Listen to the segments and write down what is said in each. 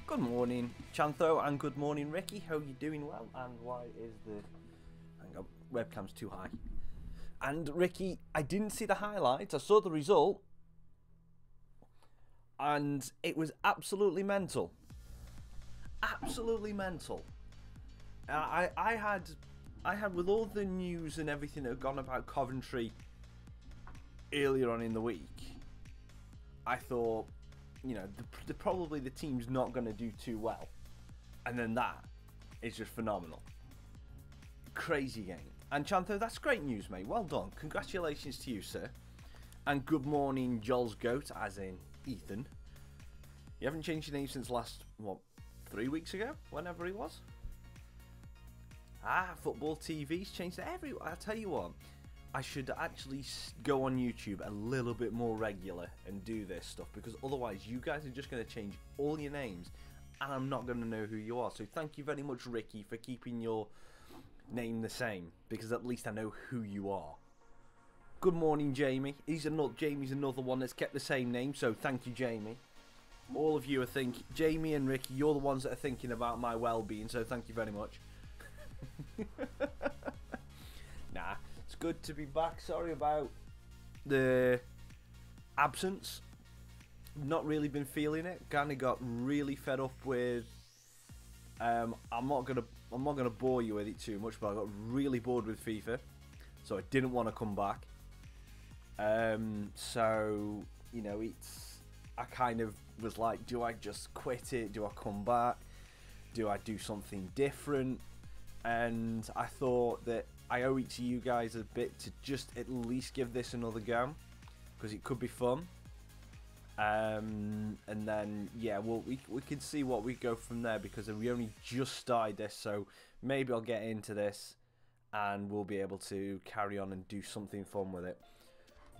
Good morning, Chantho, and good morning, Ricky. How are you doing? Well, and why is the hang on, webcam's too high? And Ricky, I didn't see the highlights. I saw the result, and it was absolutely mental. Absolutely mental. I had with all the news and everything that had gone about Coventry earlier on in the week, I thought, you know, probably the team's not going to do too well. And then that is just phenomenal. Crazy game. And Chantho, that's great news, mate. Well done. Congratulations to you, sir. And good morning, Joel's Goat, as in Ethan. You haven't changed your name since last, what, 3 weeks ago? Whenever he was? Football TV's changed everywhere. I'll tell you what. I should actually go on YouTube a little bit more regular and do this stuff, because otherwise you guys are just going to change all your names and I'm not going to know who you are. So thank you very much, Ricky, for keeping your name the same, because at least I know who you are. Good morning, Jamie. Jamie's another one that's kept the same name, so thank you, Jamie. All of you are Jamie and Ricky, you're the ones that are thinking about my well-being, so thank you very much. Nah. It's good to be back. Sorry about the absence. Not really been feeling it. Kinda got really fed up with. I'm not gonna bore you with it too much, but I got really bored with FIFA, so I didn't want to come back. So you know, I kind of was like, do I just quit it? Do I come back? Do I do something different? And I thought that I owe it to you guys a bit to just at least give this another go, because it could be fun. And then yeah, well, we can see what we go from there, because we only just started this, so maybe I'll get into this and we'll be able to carry on and do something fun with it.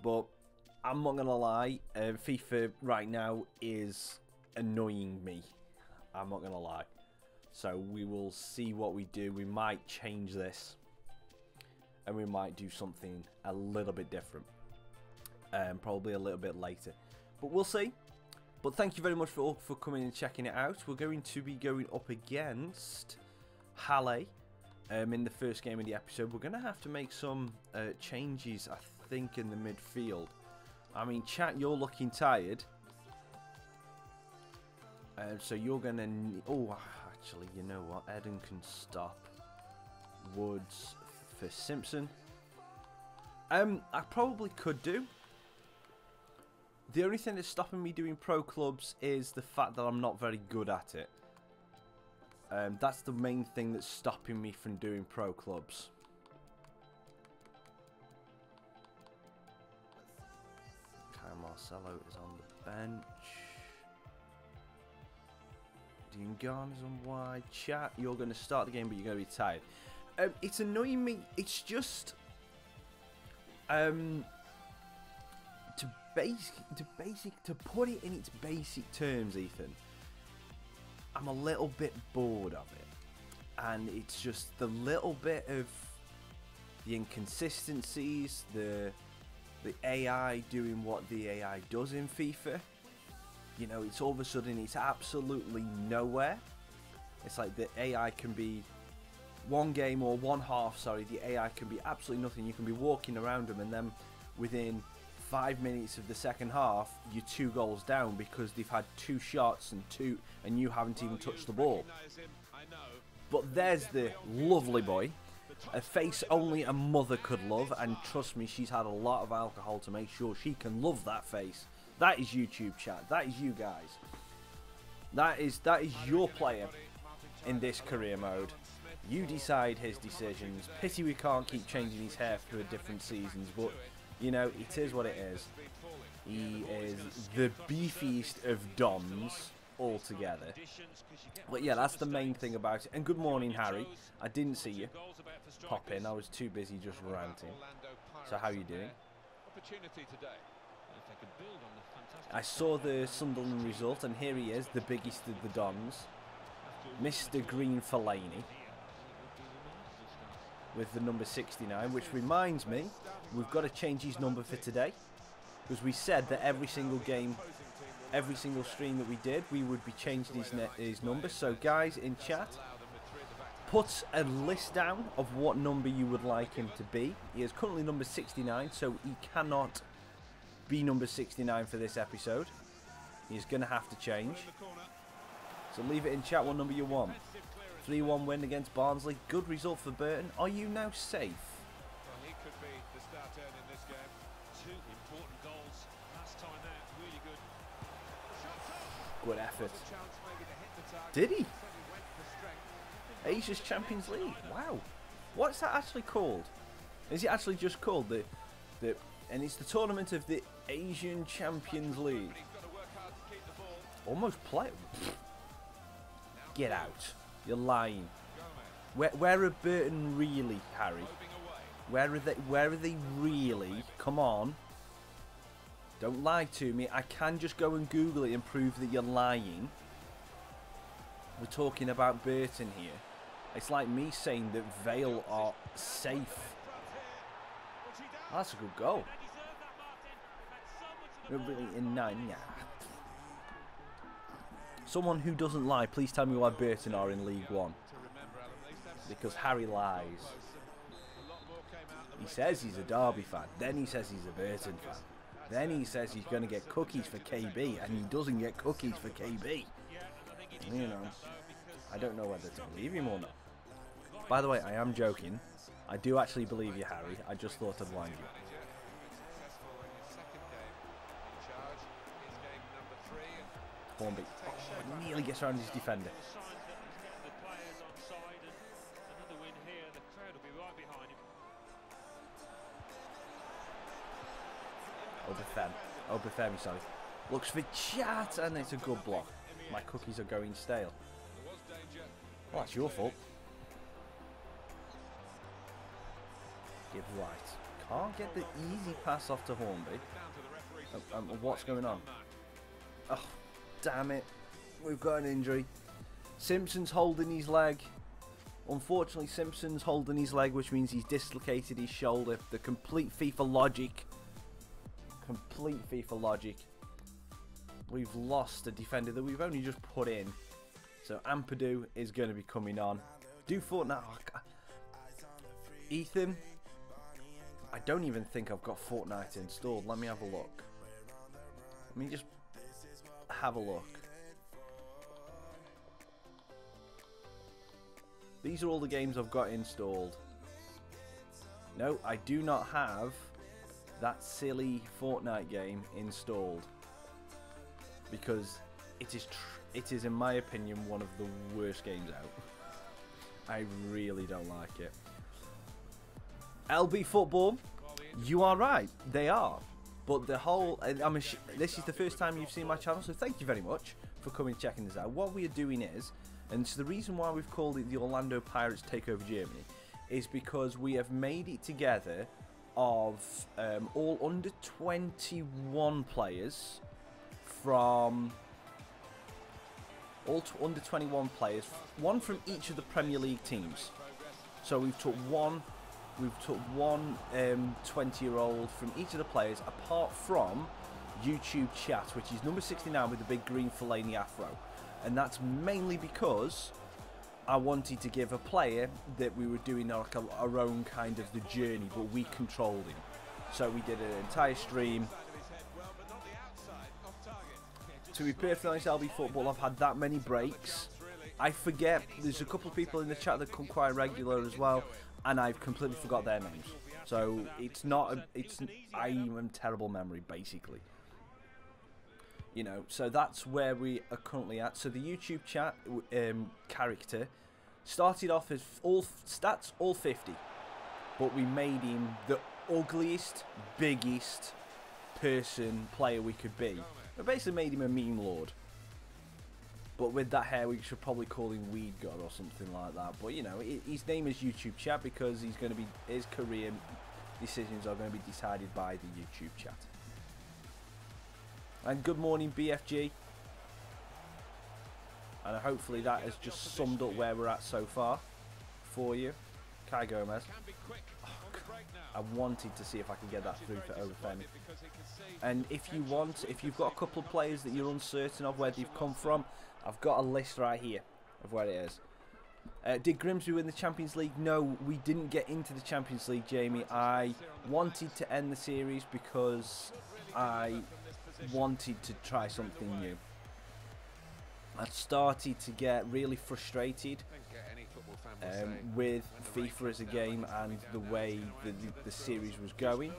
But I'm not gonna lie, FIFA right now is annoying me. I'm not gonna lie. So we will see what we do. We might change this, and we might do something a little bit different, probably a little bit later, but we'll see. But thank you very much for coming and checking it out. We're going to be going up against Halle in the first game of the episode. We're going to have to make some changes, I think, in the midfield. I mean, chat, you're looking tired, so you're going to... Oh, actually, you know what? Eden can stop. Woods for Simpson. I probably could do. The only thing that's stopping me doing pro clubs is the fact that I'm not very good at it. That's the main thing that's stopping me from doing pro clubs. Okay, Marcelo is on the bench. Dean Garner's on wide. Chat, you're going to start the game, but you're going to be tired. It's annoying me. It's just to put it in its basic terms, Ethan. I'm a little bit bored of it, and it's just the little bit of the inconsistencies, the AI doing what the AI does in FIFA. You know, it's all of a sudden it's absolutely nowhere. It's like the AI can be one game or one half, sorry, the AI can be absolutely nothing. You can be walking around them, and then within 5 minutes of the second half, you're 2 goals down because they've had 2 shots and you haven't even touched the ball. But there's the lovely boy, a face only a mother could love, and trust me, she's had a lot of alcohol to make sure she can love that face. That is YouTube chat. That is you guys. That is your player in this career mode. You decide his decisions. Pity we can't keep changing his hair for different seasons, but you know, it is what it is. He is the beefiest of Dons altogether. But yeah, that's the main thing about it. And good morning, Harry. I didn't see you pop in. I was too busy just ranting. So how are you doing? I saw the Sunderland result, and here he is, the biggest of the Dons, Mr. Green Fellaini, with the number 69, which reminds me, we've got to change his number for today, because we said that every single game every single stream that we did, we would be changing his number. So guys in chat, put a list down of what number you would like him to be. He is currently number 69, so he cannot be number 69 for this episode. He's going to have to change. So leave it in chat what number you want. 3-1 win against Barnsley. Good result for Burton. Are you now safe? Well, he could be the star turn in this game. 2 important goals last time out. Really good. Good effort. Did he? Asia's Champions League. Wow. What's that actually called? Is it actually just called the and it's the tournament of the Asian Champions League. Almost play. Get out. You're lying. Where are Burton really, Harry? Where are they really? Come on. Don't lie to me. I can just go and Google it and prove that you're lying. We're talking about Burton here. It's like me saying that Vale are safe. That's a good goal. We're really in 9, yeah. Someone who doesn't lie, please tell me why Burton are in League One. Because Harry lies. He says he's a Derby fan, then he says he's a Burton fan. Then he says he's going to get cookies for KB, and he doesn't get cookies for KB. You know, I don't know whether to believe him or not. By the way, I am joking. I do actually believe you, Harry. I just thought I'd blind you. Hornby. Oh, nearly gets around his defender. Obafemi, sorry. Looks for chat, and it's a good block. My cookies are going stale. Well, that's your fault. Give right. Can't get the easy pass off to Hornby. What's going on? Oh, damn it. We've got an injury. Simpson's holding his leg. Unfortunately, Simpson's holding his leg, which means he's dislocated his shoulder. The complete FIFA logic. Complete FIFA logic. We've lost a defender that we've only just put in. So Ampadu is going to be coming on. Do Fortnite. Oh, Ethan, I don't even think I've got Fortnite installed. Let me have a look. Let me just have a look. These are all the games I've got installed. No, I do not have that silly Fortnite game installed. Because it is in my opinion one of the worst games out. I really don't like it. LB Football, you are right, they are. But the whole, this is the first time you've seen my channel, so thank you very much for coming and checking this out. What we are doing is, and so the reason why we've called it the Orlando Pirates Takeover Germany, is because we have made it together of all under 21 players from under 21 players, one from each of the Premier League teams. So we've took one 20-year-old from each of the players, apart from YouTube chat, which is number 69 with the big green Fellaini afro, and that's mainly because I wanted to give a player that we were doing like our own kind of the journey, but we controlled him. So we did an entire stream. To be perfectly honest, LB Football, I've had that many breaks. I forget, there's a couple of people in the chat that come quite regular as well, and I've completely forgot their names. So it's not, I am terrible memory, basically. You know, so that's where we are currently at. So the YouTube chat character started off as all stats, all 50. But we made him the ugliest, biggest player we could be. We basically made him a meme lord. But with that hair, we should probably call him Weed God or something like that. But you know, his name is YouTube chat because he's going to be, his career decisions are going to be decided by the YouTube chat. And good morning, BFG. And hopefully that has just summed up where we're at so far for you. Kai Gomez. Oh, I wanted to see if I could get that through for Overfemi. And if you've got a couple of players that you're uncertain of where they've come from, I've got a list right here of where it is. Did Grimsby win the Champions League? No, we didn't get into the Champions League, Jamie. I wanted to end the series because I wanted to try something new. I started to get really frustrated with FIFA as a game and the way the series was going.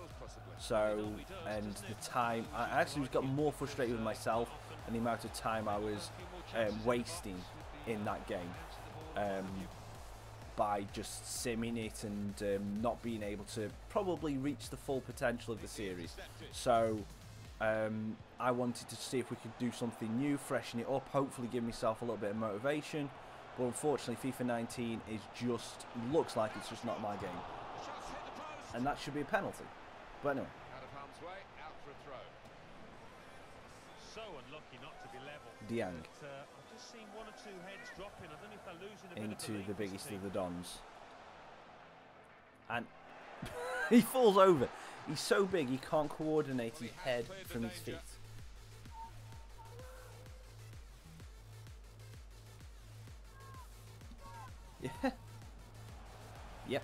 So, and the time, I actually got more frustrated with myself and the amount of time I was wasting in that game by just simming it and not being able to probably reach the full potential of the series. So I wanted to see if we could do something new, freshen it up, hopefully give myself a little bit of motivation. But unfortunately, FIFA 19 is looks like it's just not my game, and that should be a penalty. But anyway, Out of harm's way, out for a throw. So unlucky not to be level. Diang I've just seen one or two heads dropping. I don't know if they're losing a bit of into belief the in this biggest team. of the Dons, and he falls over. He's so big he can't coordinate his head from his feet. Yeah. Yep.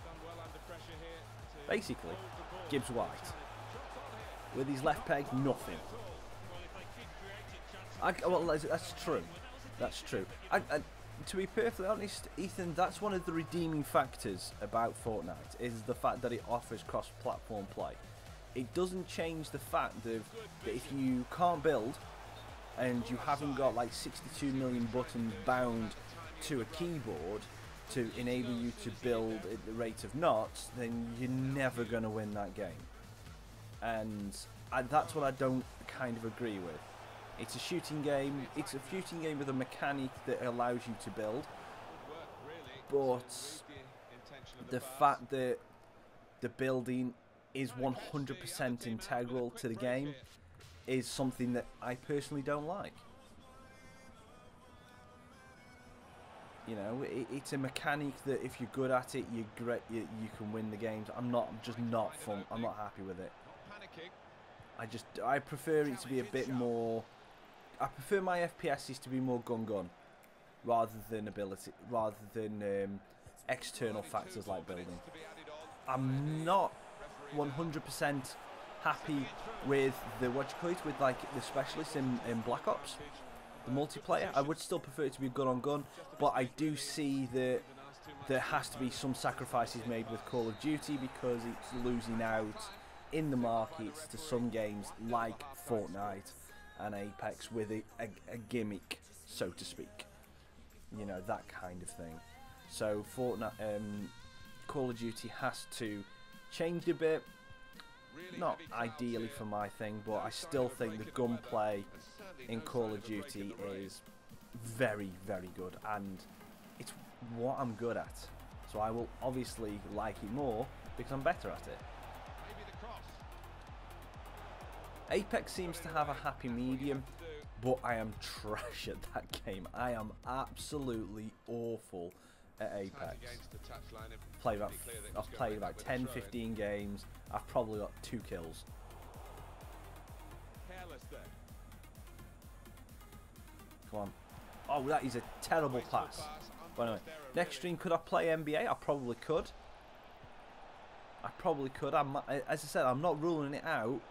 Basically, Gibbs White with his left peg, nothing. Well, that's true. That's true. To be perfectly honest, Ethan, that's one of the redeeming factors about Fortnite, is the fact that it offers cross-platform play. It doesn't change the fact that if you can't build and you haven't got like 62 million buttons bound to a keyboard to enable you to build at the rate of knots, then you're never going to win that game. And that's what I don't kind of agree with. It's a shooting game. It's a shooting game with a mechanic that allows you to build, but the fact that the building is 100% integral to the game is something that I personally don't like. You know, it's a mechanic that if you're good at it, you can win the games. I'm just not fun. I'm not happy with it. I prefer it to be a bit more. I prefer my FPSs to be more gun rather than external factors like building. I'm not 100% happy with with like the specialists in Black Ops, the multiplayer. I would still prefer it to be gun-on-gun, but I do see that there has to be some sacrifices made with Call of Duty because it's losing out in the markets to some games like Fortnite and Apex with a gimmick, so to speak. You know, that kind of thing. So Fortnite, Call of Duty has to change a bit. Not ideally for my thing, but I still think the gunplay in Call of Duty is very, very good, and it's what I'm good at. So I will obviously like it more because I'm better at it. Apex seems to have a happy medium, but I am trash at that game. I am absolutely awful at Apex. I've played about 10-15 games. I've probably got 2 kills. Come on. Oh, that is a terrible pass. But anyway, next stream, could I play NBA? I probably could. I probably could. As I said, I'm not ruling it out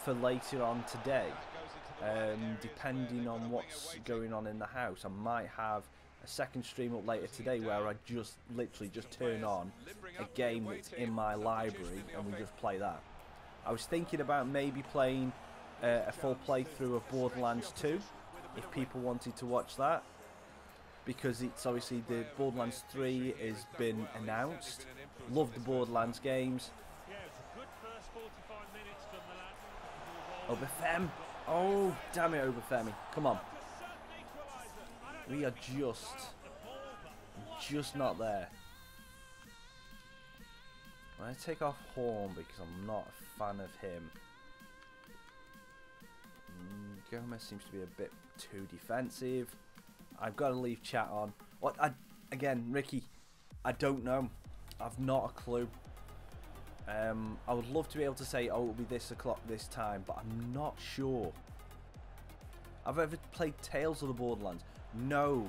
for later on today. Depending on what's going on in the house, I might have a second stream up later today where I literally just turn on a game that's in my library and we just play that. I was thinking about maybe playing a full playthrough of Borderlands 2 if people wanted to watch that, because it's obviously the Borderlands 3 has been announced. Love the Borderlands games. Overfem. Oh, damn it, Overfemi. Come on. We are just not there. I'm going to take off Horn because I'm not a fan of him. Gomez seems to be a bit too defensive. I've got to leave chat on. Again, Ricky, I don't know. I've not a clue. I would love to be able to say, oh, it'll be this o'clock this time, but I'm not sure. I've ever played Tales of the Borderlands? No,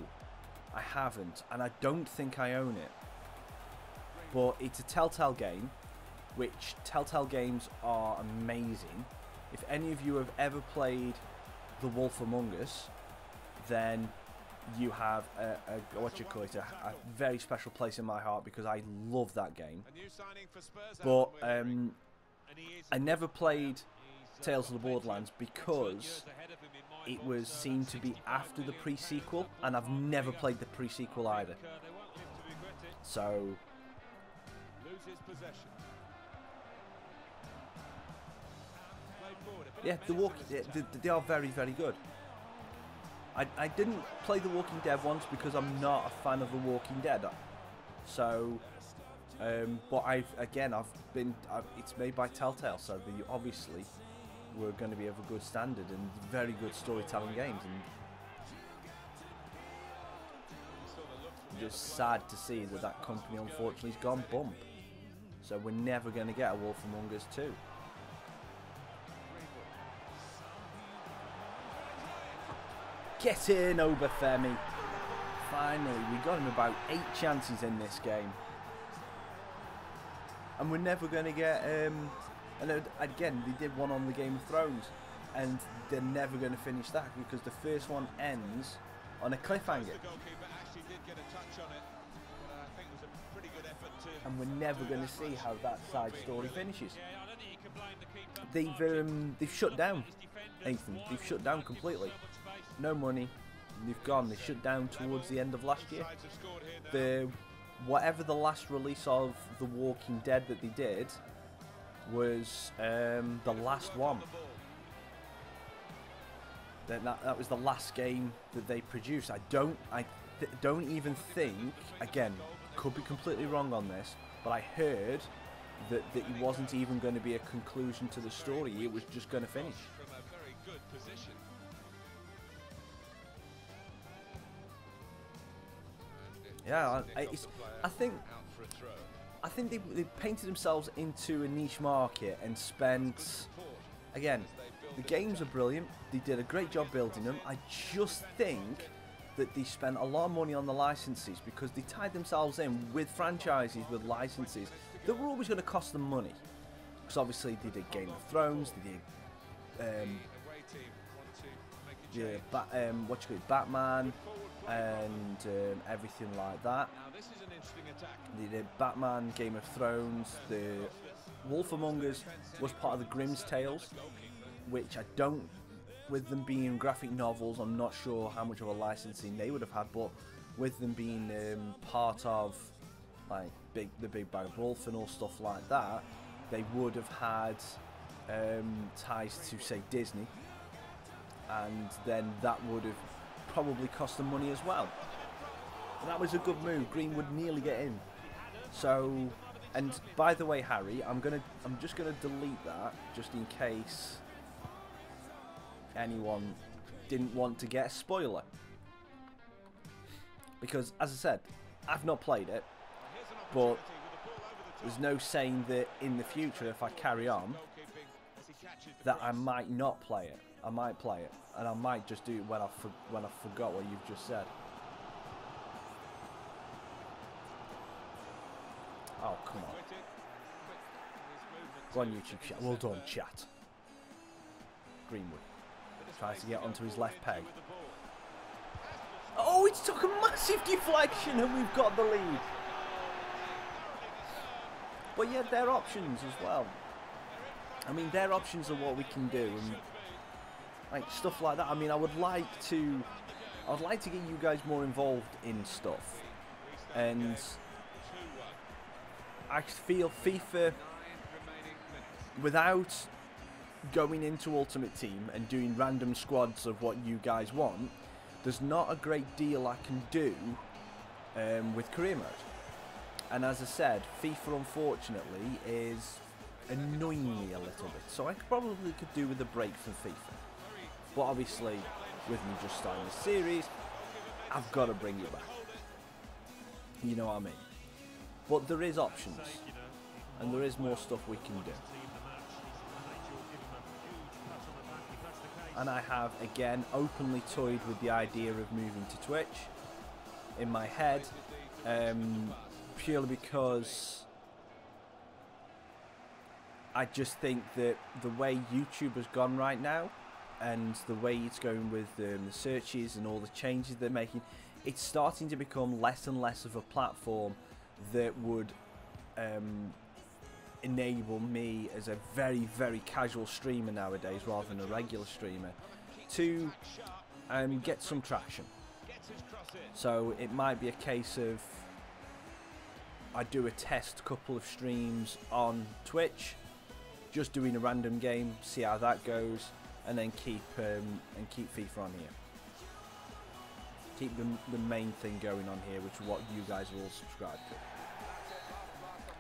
I haven't, and I don't think I own it. But it's a Telltale game, which Telltale games are amazing. If any of you have ever played The Wolf Among Us, then you have a very special place in my heart, because I love that game. But I never played Tales of the Borderlands because it was seen to be after the pre-sequel, and I've never played the pre-sequel either. So yeah, they are very, very good. I didn't play The Walking Dead once because I'm not a fan of The Walking Dead. So, but it's made by Telltale, so they obviously were going to be of a good standard and very good storytelling games. And just sad to see that company unfortunately has gone bump. So we're never going to get a Wolf Among Us 2. Get in, Obafemi. Finally, we got him about 8 chances in this game. And we're never going to get... and again, they did one on the Game of Thrones. And they're never going to finish that because the first one ends on a cliffhanger. And we're never going to see how that side story finishes. They've shut down, Nathan. They've shut down completely. No money, they've gone. They shut down towards the end of last year. Whatever the last release of The Walking Dead that they did was the last one. That was the last game that they produced. I don't even think, again, could be completely wrong on this, but I heard that it wasn't even going to be a conclusion to the story. It was just going to finish. Yeah, I think they painted themselves into a niche market and spent, again, the games are brilliant. They did a great job building them. I just think that they spent a lot of money on the licenses because they tied themselves in with franchises, with licenses that were always going to cost them money. Because obviously they did Game of Thrones, they did Batman, and everything like that. They did Batman, Game of Thrones. The Wolf Among Us was part of the Grimm's Tales, which I don't, with them being graphic novels, I'm not sure how much of a licensing they would have had, but with them being part of like the Big Bad Wolf and all stuff like that, they would have had ties to, say, Disney, and then that would have probably cost them money as well. And that was a good move. Green would nearly get in. So, and by the way, Harry, I'm just gonna delete that just in case anyone didn't want to get a spoiler. Because, as I said, I've not played it, but there's no saying that in the future, if I carry on, that I might not play it. I might play it, and I might just do it when I forgot what you've just said. Oh, come on. Go on, YouTube chat. Well done, chat. Greenwood tries to get onto his left peg. Oh, it's took a massive deflection, and we've got the lead. But yeah, their options as well. I mean, their options are what we can do, and like stuff like that. I mean, I'd like to get you guys more involved in stuff, and I feel FIFA, without going into Ultimate Team and doing random squads of what you guys want, there's not a great deal I can do with career mode. And as I said, FIFA unfortunately is annoying me a little bit, so I probably could do with a break from FIFA. But obviously, with me just starting the series, I've got to bring it back. You know what I mean? But there is options. and there is more stuff we can do. And I have again openly toyed with the idea of moving to Twitch in my head, purely because I just think that the way YouTube has gone right now, and the way it's going with the searches and all the changes they're making, it's starting to become less and less of a platform that would enable me, as a very, very casual streamer nowadays, rather than a regular streamer, to get some traction. So it might be a case of I do a test couple of streams on Twitch, just doing a random game, see how that goes, and then keep FIFA on here. Keep the main thing going on here, which is what you guys are all subscribed to.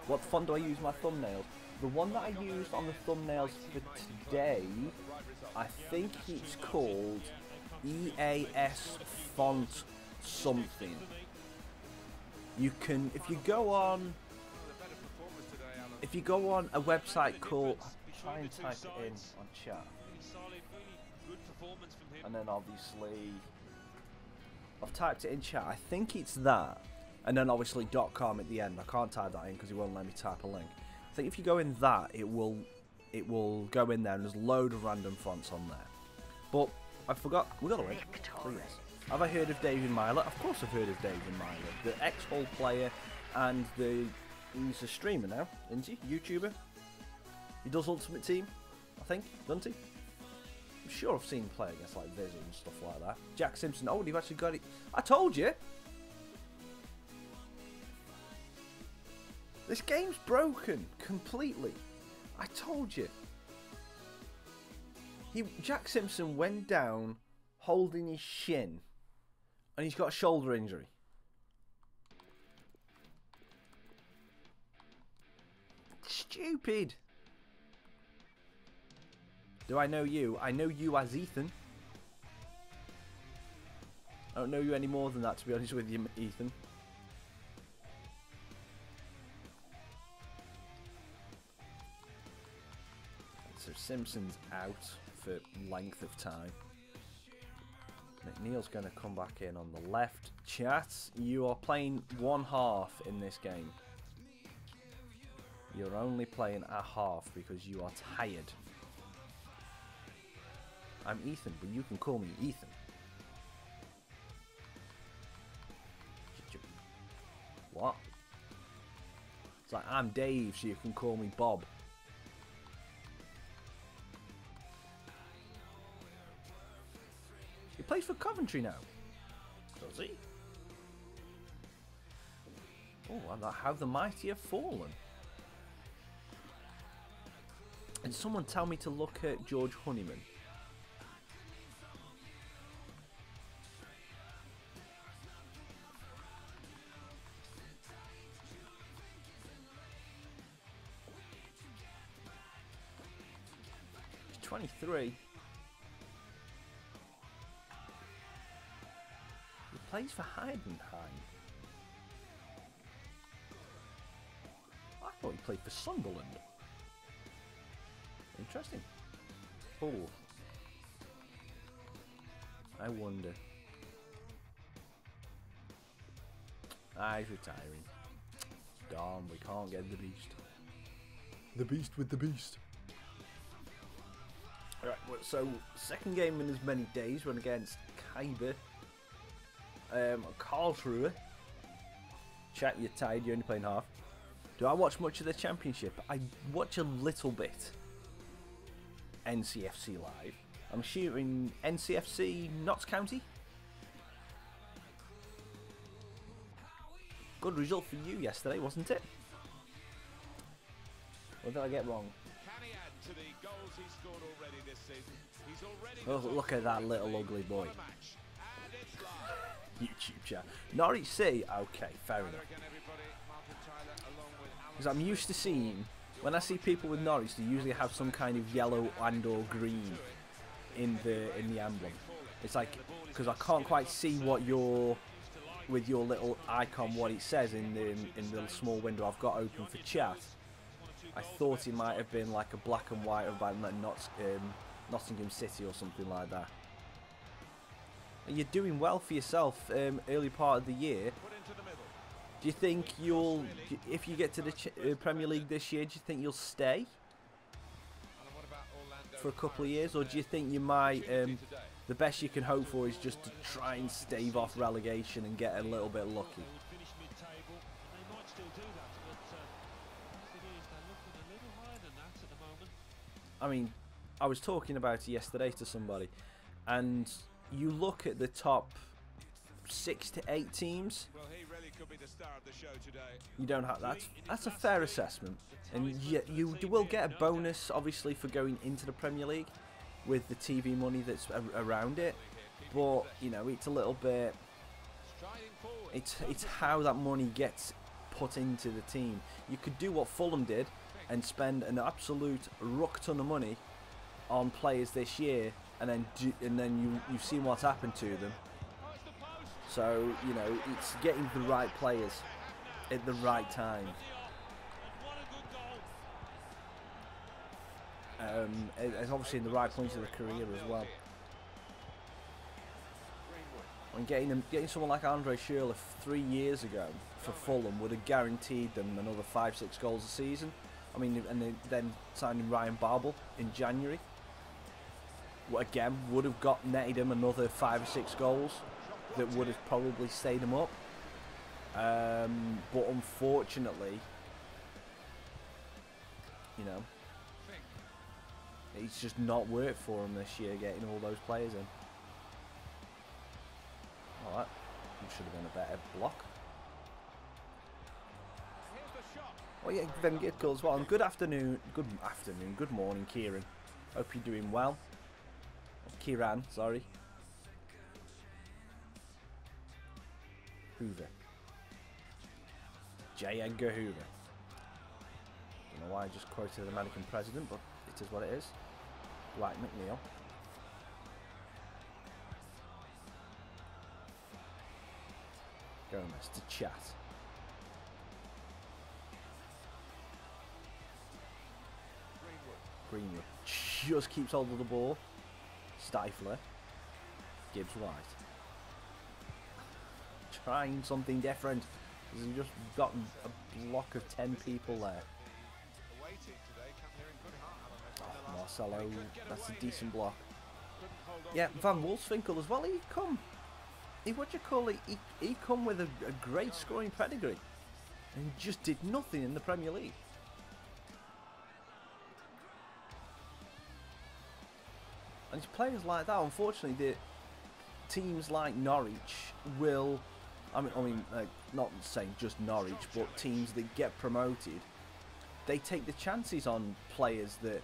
What font do I use my thumbnails? The one that I used on the thumbnails for today, I think it's called EAS font something. You can, if you go on a website called, try and type it in on chat, and then obviously I've typed it in chat. I think it's that, and then obviously .com at the end. I can't type that in because it won't let me type a link. I think if you go in that, it will go in there, and there's a load of random fonts on there. But I forgot, we got a link. Please. Have I heard of David Myler? Of course I've heard of David Myler, the ex-Hull player, and he's a streamer now, isn't he? YouTuber. He does Ultimate Team, I think, doesn't he? I'm sure I've seen him play against like Vizor and stuff like that. Jack Simpson. Oh, you've actually got it. I told you. This game's broken completely. I told you. Jack Simpson went down holding his shin, and he's got a shoulder injury. Stupid. Do I know you? I know you as Ethan. I don't know you any more than that, to be honest with you, Ethan. So Simpson's out for length of time. McNeil's going to come back in on the left. Chat, you are playing one half in this game. You're only playing a half because you are tired. I'm Ethan, but you can call me Ethan. What? It's like, I'm Dave, so you can call me Bob. He plays for Coventry now. Does he? Oh, how the mighty have fallen. And someone tell me to look at George Honeyman. He's 23. He plays for Heidenheim. I thought he played for Sunderland. Interesting. Oh. I wonder. He's retiring. Darn, we can't get the beast. The beast with the beast. Alright, so second game in as many days, run against Khyber. Karlsruhe. Chat, you're tired, you're only playing half. Do I watch much of the championship? I watch a little bit. NCFC live. I'm shooting NCFC Notts County. Good result for you yesterday, wasn't it? What did I get wrong? Can he add to the goals he's scored already this season? He's already Oh, look at that little ugly boy. YouTube chat. Norwich City. Okay, fair enough. Because I'm used to seeing, when I see people with Norwich, they usually have some kind of yellow and or green in the emblem. It's like, because I can't quite see what with your little icon, what it says in the little small window I've got open for chat. I thought it might have been like a black and white of like Nottingham City or something like that. And you're doing well for yourself early part of the year. Do you think you'll, if you get to the Premier League this year, do you think you'll stay for a couple of years, or do you think you might, the best you can hope for is just to try and stave off relegation and get a little bit lucky? I mean, I was talking about it yesterday to somebody, and you look at the top 6 to 8 teams, you don't have that. That's a fair assessment, and you will get a bonus obviously for going into the Premier League with the TV money that's around it, but you know, it's a little bit, it's how that money gets put into the team. You could do what Fulham did and spend an absolute ruck ton of money on players this year, and then you've seen what's happened to them. So, you know, it's getting the right players at the right time. It's obviously in the right points of the career as well. And getting someone like Andre Schürrle 3 years ago for Fulham would have guaranteed them another 5-6 goals a season. I mean, and then signing Ryan Babel in January, again, would have netted him another 5 or 6 goals that would have probably stayed him up. But unfortunately, you know, it's just not worked for him this year, getting all those players in. All right, should have been a better block. Well, yeah, then get goals. Well, good afternoon, good morning, Kieran. Hope you're doing well. Kieran, sorry. Hoover. J. Edgar Hoover. Don't know why I just quoted the American president, but it is what it is. Dwight McNeil. Gomez to Chat. Greenwood just keeps hold of the ball. Stifler. Gibbs White. Trying something different. He's just got a block of 10 people there. Oh, Marcelo, that's a decent block. Yeah, Van Wolfswinkel as well. He come with a great scoring pedigree and just did nothing in the Premier League. And it's players like that, unfortunately, that teams like Norwich will, I mean, not saying just Norwich, but teams that get promoted, they take the chances on players that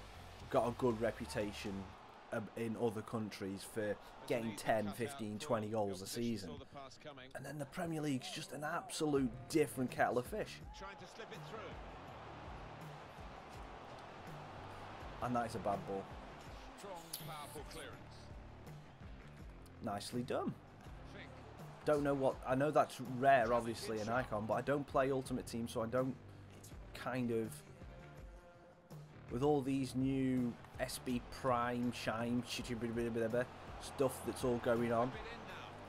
got a good reputation in other countries for getting 10, 15, 20 goals a season. And then the Premier League's just an absolute different kettle of fish. And that is a bad ball. Nicely done. Don't know what, I know that's rare obviously in Icon, but I don't play Ultimate Team, so I don't kind of, with all these new SB Prime, Shine, stuff that's all going on,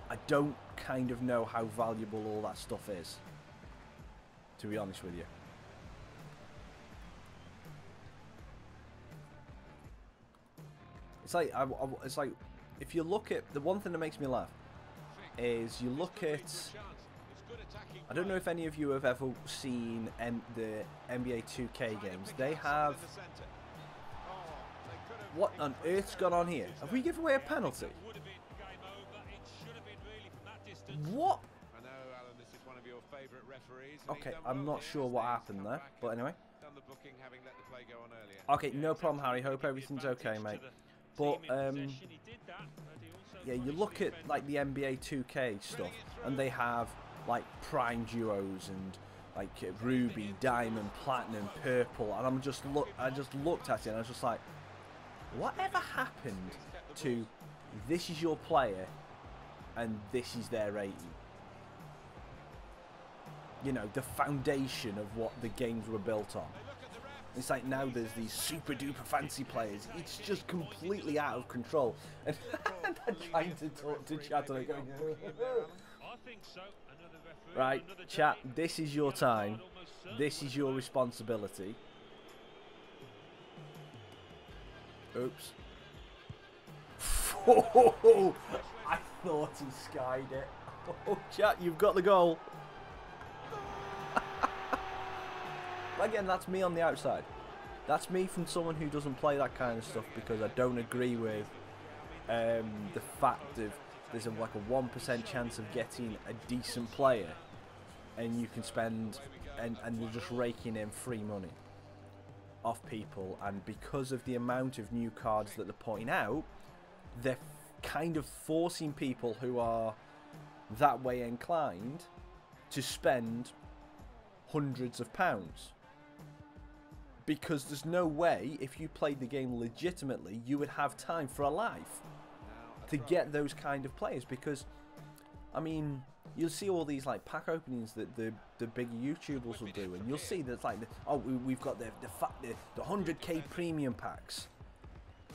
I don't kind of know how valuable all that stuff is, to be honest with you. It's like if you look at, the one thing that makes me laugh is you look at, I don't know if any of you have ever seen the NBA 2K games. They have, what on earth's gone on here? Have we given away a penalty? What? Okay, I'm not sure what happened there, but anyway. Okay, no problem, Harry. Hope everything's okay, mate. But yeah, you look at like the NBA 2K stuff, and they have like prime duos and like ruby, diamond, platinum, purple, and I just looked at it and I was just like, whatever happened to this is your player and this is their rating? You know, the foundation of what the games were built on. It's like now there's these super duper fancy players. It's just completely out of control. And I'm trying to talk to chat and I'm going, right, chat, this is your time. This is your responsibility. Oops. Oh, I thought he skied it. Oh, chat, you've got the goal. Again, that's me on the outside. That's me from someone who doesn't play that kind of stuff because I don't agree with the fact that there's like a 1% chance of getting a decent player and you can spend and you're just raking in free money off people, and because of the amount of new cards that they're putting out, they're kind of forcing people who are that way inclined to spend hundreds of pounds. Because there's no way, if you played the game legitimately, you would have time for a life to get those kind of players. Because, I mean, you'll see all these like pack openings that the bigger YouTubers will do, and you'll see that it's like, oh, we've got the 100k premium packs.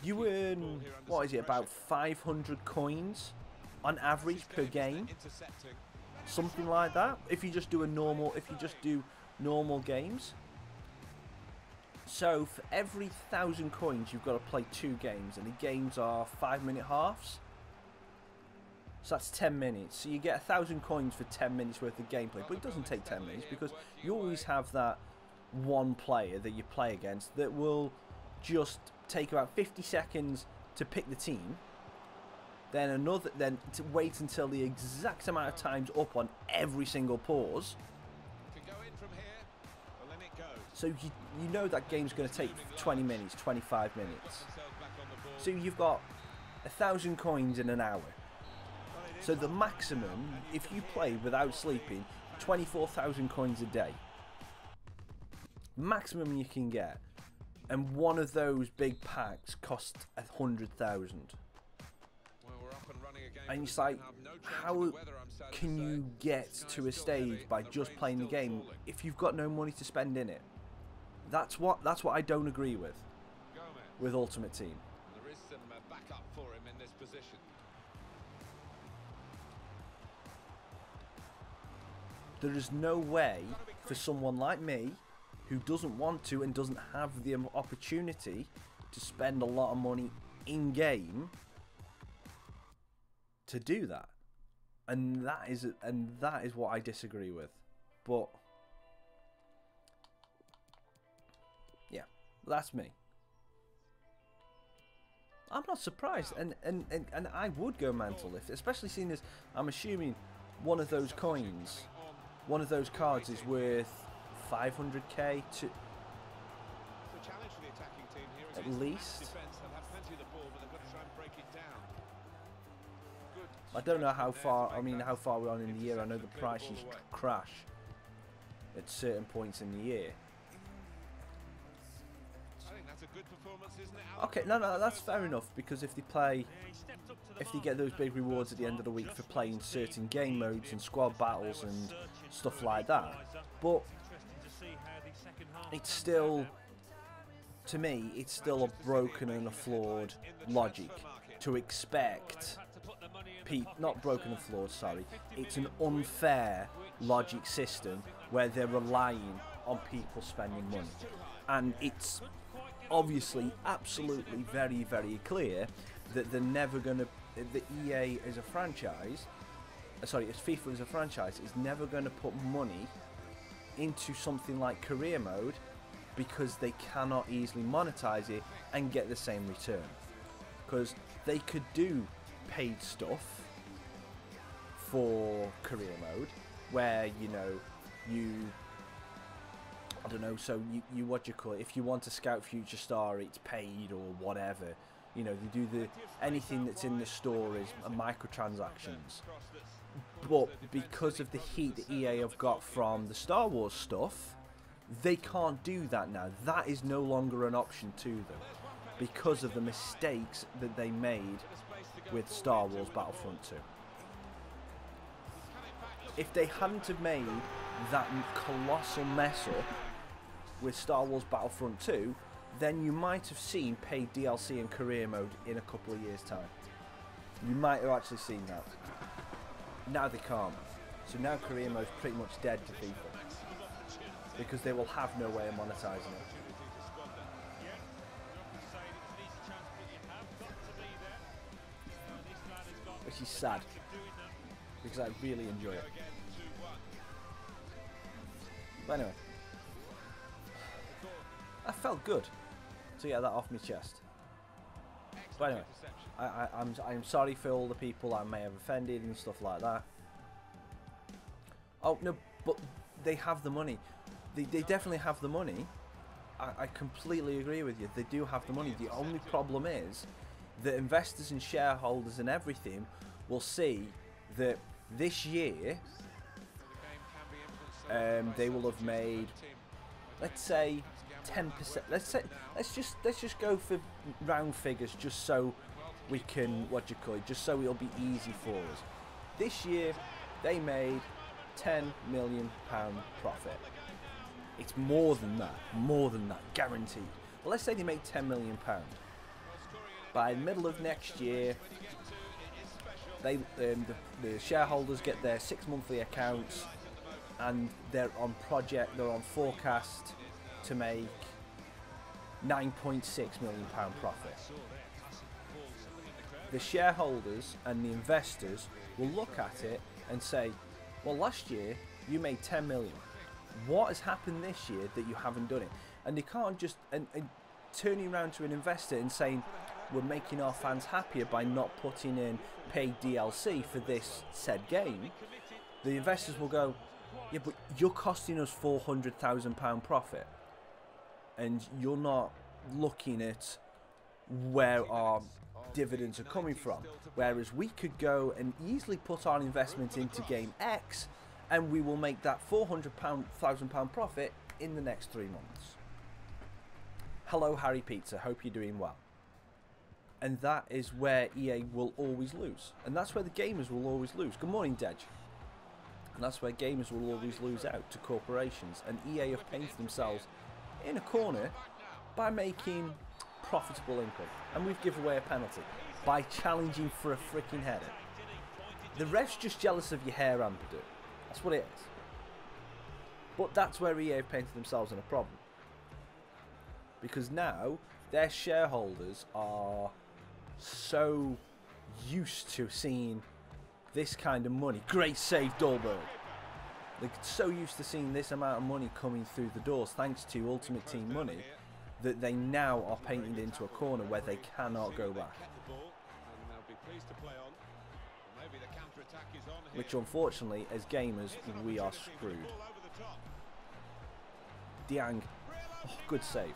You earn, what is it, about 500 coins on average per game, something like that. If you just do normal games. So for every 1,000 coins, you've got to play 2 games, and the games are 5-minute halves. So that's 10 minutes. So you get 1,000 coins for 10 minutes worth of gameplay, but it doesn't take 10 minutes because you always have that one player that you play against that will just take about 50 seconds to pick the team, then to wait until the exact amount of time's up on every single pause. So you know that game's going to take 20 minutes, 25 minutes. So you've got 1,000 coins in an hour. So the maximum, if you play without sleeping, 24,000 coins a day. Maximum you can get. And one of those big packs costs 100,000. And it's like, how can you get to a stage by just playing the game if you've got no money to spend in it? That's what I don't agree with Ultimate Team. There is some backup for him in this position. There is no way for someone like me who doesn't want to and doesn't have the opportunity to spend a lot of money in game to do that, and that is what I disagree with. But yeah, that's me. I'm not surprised, and I would go mental if, especially seeing as I'm assuming one of those coins, one of those cards is worth 500k to at least. I don't know how far. I mean, how far we're on in the year. I know the prices crash at certain points in the year. I think that's a good performance, isn't it? Okay, no, that's fair enough, because if they get those big rewards at the end of the week for playing certain game modes and squad battles and stuff like that, but it's still, to me, it's still a broken and a flawed logic to expect. Not broken and flawed, sorry. It's an unfair logic system where they're relying on people spending money. And it's obviously absolutely very, very clear that they're never going to, the EA as a franchise, as FIFA as a franchise, is never going to put money into something like career mode because they cannot easily monetize it and get the same return. Because they could do paid stuff for career mode where, you know, I don't know, so you what do you call it, if you want to scout future star, it's paid or whatever, you know, they do anything that's in the store is microtransactions. But because of the heat that EA have got from the Star Wars stuff, they can't do that now. That is no longer an option to them because of the mistakes that they made with Star Wars Battlefront 2. If they hadn't have made that colossal mess up with Star Wars Battlefront 2, then you might have seen paid DLC and career mode in a couple of years' time. You might have actually seen that. Now they can't. So now career mode's pretty much dead to FIFA, because they will have no way of monetizing it. Which is sad, because I really enjoy it. But anyway, I felt good to get that off my chest. But anyway, I'm sorry for all the people I may have offended and stuff like that. Oh no, but they have the money. They definitely have the money. I completely agree with you. They do have the money. The only problem is that investors and shareholders and everything will see that this year they will have made, let's say, 10%. Let's just go for round figures, just so we can, just so it'll be easy for us. This year they made £10 million profit. It's more than that, guaranteed. Well, let's say they make £10 million. By the middle of next year, they the shareholders get their 6 monthly accounts, and they're on forecast to make £9.6 million profit. The shareholders and the investors will look at it and say, well, last year you made 10 million. What has happened this year that you haven't done it? And they can't just and turning around to an investor and saying, we're making our fans happier by not putting in paid DLC for this said game. The investors will go, yeah, but you're costing us £400,000 profit, and you're not looking at where our dividends are coming from. Whereas we could go and easily put our investment into game X, and we will make that £400,000 profit in the next 3 months. Hello, Harry Pizza. Hope you're doing well. And that is where EA will always lose. And that's where the gamers will always lose. Good morning, Dej. And that's where gamers will always lose out to corporations. And EA have painted themselves in a corner by making profitable income. And we've given away a penalty by challenging for a freaking header. The ref's just jealous of your hair, Ampadu. That's what it is. But that's where EA have painted themselves in a problem. Because now their shareholders are so used to seeing this kind of money. Great save, Dolberg. They're so used to seeing this amount of money coming through the doors thanks to Ultimate Team money, that they now are painted into a corner where they cannot go back. Which unfortunately, as gamers, we are screwed. Diang. Oh, good save.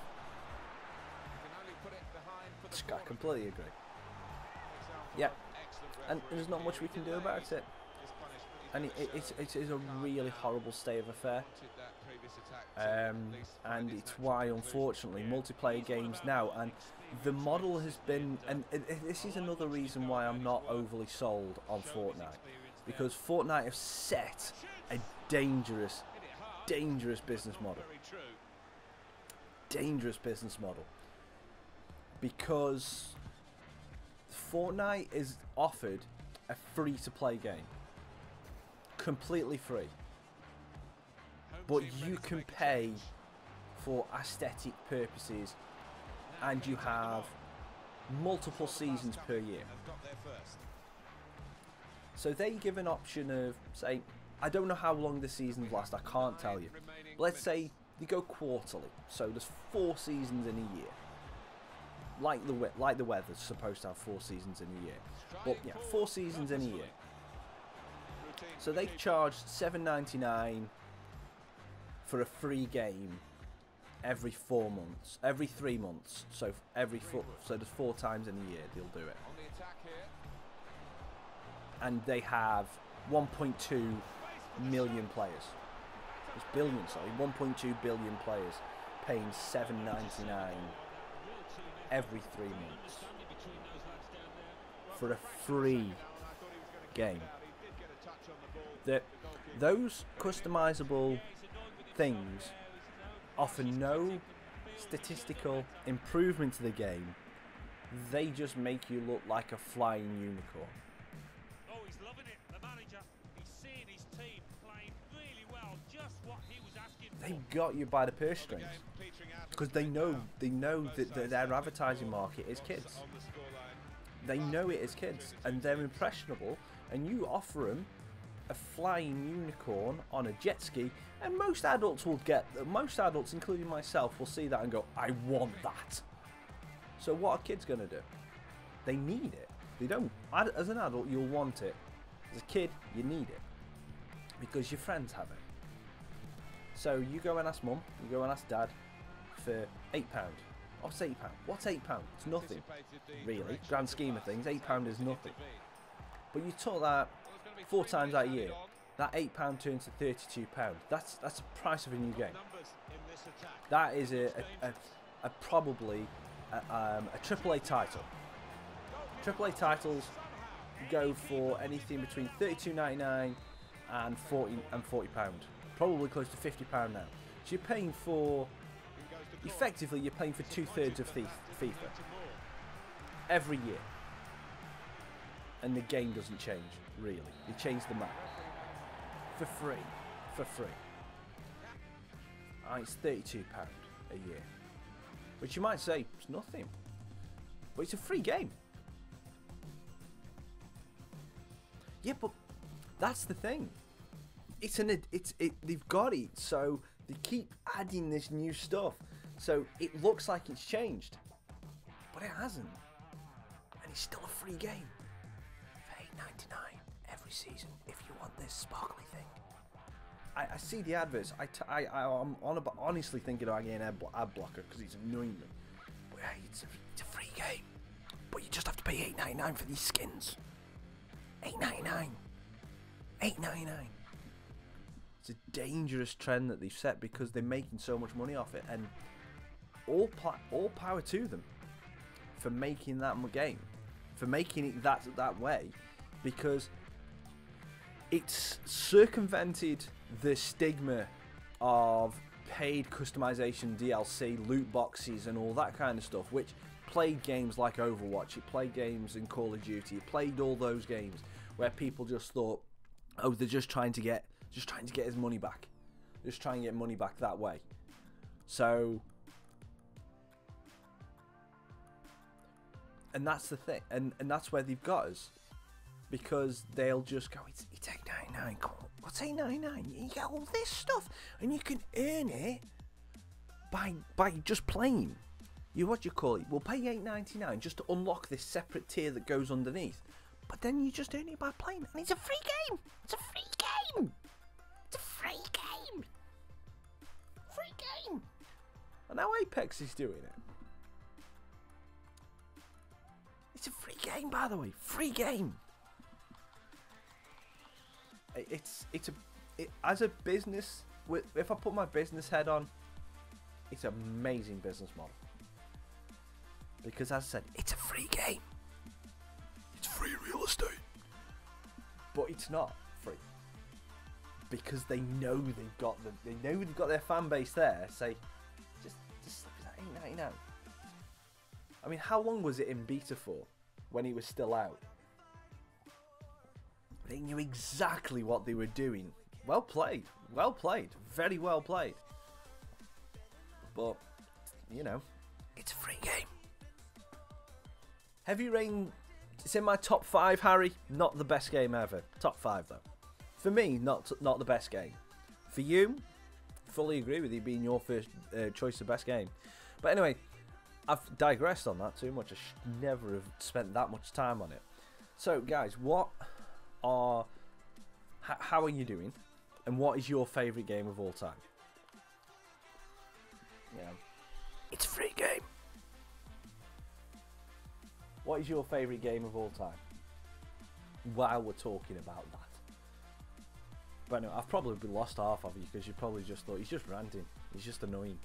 I completely agree. Yeah, and there's not much we can do about it. And it is a really horrible state of affair. And it's why, unfortunately, multiplayer games now, and the model has been, and this is another reason why I'm not overly sold on Fortnite, because Fortnite have set a dangerous business model. Dangerous business model. Because Fortnite is offered a free-to-play game. Completely free. But you can pay for aesthetic purposes, and you have multiple seasons per year. So they give an option of, say, I don't know how long the seasons last, I can't tell you. But let's say they go quarterly, so there's 4 seasons in a year. Like the weather's supposed to have 4 seasons in a year. But yeah, 4 seasons in a year. So they charge $7.99 for a free game every 4 months, every 3 months. So so there's 4 times in a year they'll do it. And they have 1.2 million players. It's billion, sorry, 1.2 billion players paying $7.99 every 3 months for a free game. Those customizable things offer no statistical improvement to the game. They just make you look like a flying unicorn. Oh, he's loving it, the manager. He's seeing his team playing really well, just what he was asking for. They've got you by the purse strings because they know that their advertising market is kids. They know it is kids, and they're impressionable. And you offer them a flying unicorn on a jet ski, and most adults, including myself, will see that and go, "I want that." So what are kids gonna do? They need it. They don't. As an adult, you'll want it. As a kid, you need it because your friends have it. So you go and ask mum, you go and ask dad for £8. What's £8? What's £8? It's nothing, really. Grand scheme of things, £8 is nothing. But you took that 4 times that year. That £8 turns to £32. That's the price of a new game. That is probably a AAA title. AAA titles go for anything between $32.99 and £40. Probably close to £50 now. So you're paying for, effectively, you're paying for 2/3 of FIFA every year, and the game doesn't change really. They change the map for free. It's £32 a year, which you might say it's nothing, but it's a free game. Yeah, but that's the thing. They've got it, so they keep adding this new stuff, so it looks like it's changed, but it hasn't, and it's still a free game for $8.99 every season if you want this sparkly thing. I see the adverts. I'm honestly thinking of getting an ad blocker because it's annoying me. But hey, it's a free game, but you just have to pay $8.99 for these skins. $8.99. $8.99. It's a dangerous trend that they've set because they're making so much money off it, and all power to them for making that game, for making it that way, because it's circumvented the stigma of paid customization, DLC, loot boxes, and all that kind of stuff, which played games like Overwatch, it played games in Call of Duty, it played all those games where people just thought, oh, they're just trying to get his money back. Just trying to get money back that way. So, and that's the thing, and that's where they've got us, because they'll just go, it's $8.99. Come on, what's $8.99? You get all this stuff, and you can earn it by just playing. What do you call it? We'll pay $8.99 just to unlock this separate tier that goes underneath. But then you just earn it by playing, and it's a free game. It's a free game. It's a free game. Free game. And now Apex is doing it. It's a free game, by the way. Free game. As a business, if I put my business head on, it's an amazing business model. Because as I said, it's a free game. It's free real estate. But it's not free. Because they know they've got their fan base there. Say, just slip that $8.99. I mean, how long was it in beta for when he was still out? They knew exactly what they were doing. Well played. Well played. Very well played. But, you know, it's a free game. Heavy Rain, it's in my top 5, Harry. Not the best game ever. Top 5, though. For me, not the best game. For you, fully agree with you being your first choice of best game. But anyway, I've digressed on that too much. I should never have spent that much time on it. So, guys, how are you doing? And what is your favourite game of all time? Yeah. It's a free game. What is your favourite game of all time? While we're talking about that. But no, I've probably lost half of you because you probably just thought he's just ranting. He's just annoying.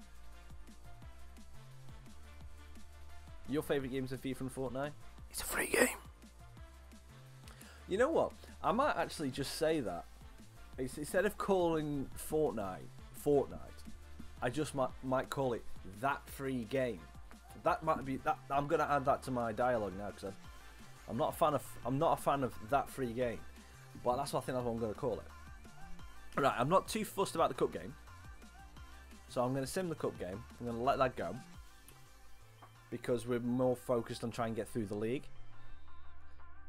Your favourite games are FIFA and Fortnite? It's a free game. You know what? I might actually just say that. Instead of calling Fortnite, I just might call it that free game. That might be that. I'm gonna add that to my dialogue now because I'm not a fan of that free game. But that's what I think that's what I'm gonna call it. Right, I'm not too fussed about the cup game, so I'm gonna sim the cup game. I'm gonna let that go because we're more focused on trying to get through the league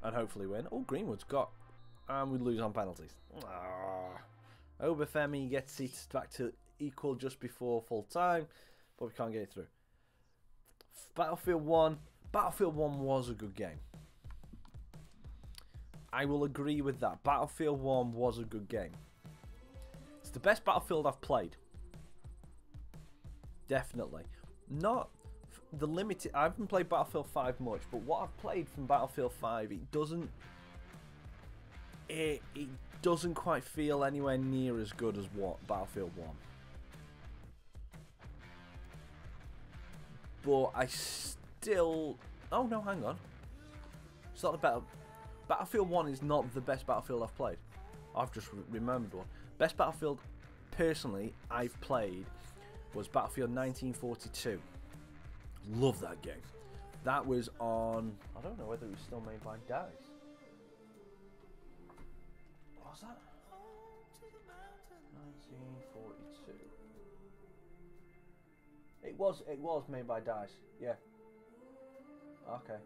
and hopefully win. Oh, Greenwood's got, and we lose on penalties. Obafemi gets it back to equal just before full time, but we can't get it through. Battlefield 1 was a good game. I will agree with that. Battlefield 1 was a good game. It's the best Battlefield I've played. Definitely. Not the limited. I haven't played Battlefield 5 much, but what I've played from Battlefield 5, it doesn't quite feel anywhere near as good as what Battlefield 1. But I still... Oh no, hang on. It's not the better... Battlefield 1 is not the best Battlefield I've played. I've just remembered one. Best Battlefield, personally, I've played was Battlefield 1942. Love that game. That was on... I don't know whether it was still made by DICE. What was that? 1942. It was made by DICE. Yeah. Okay.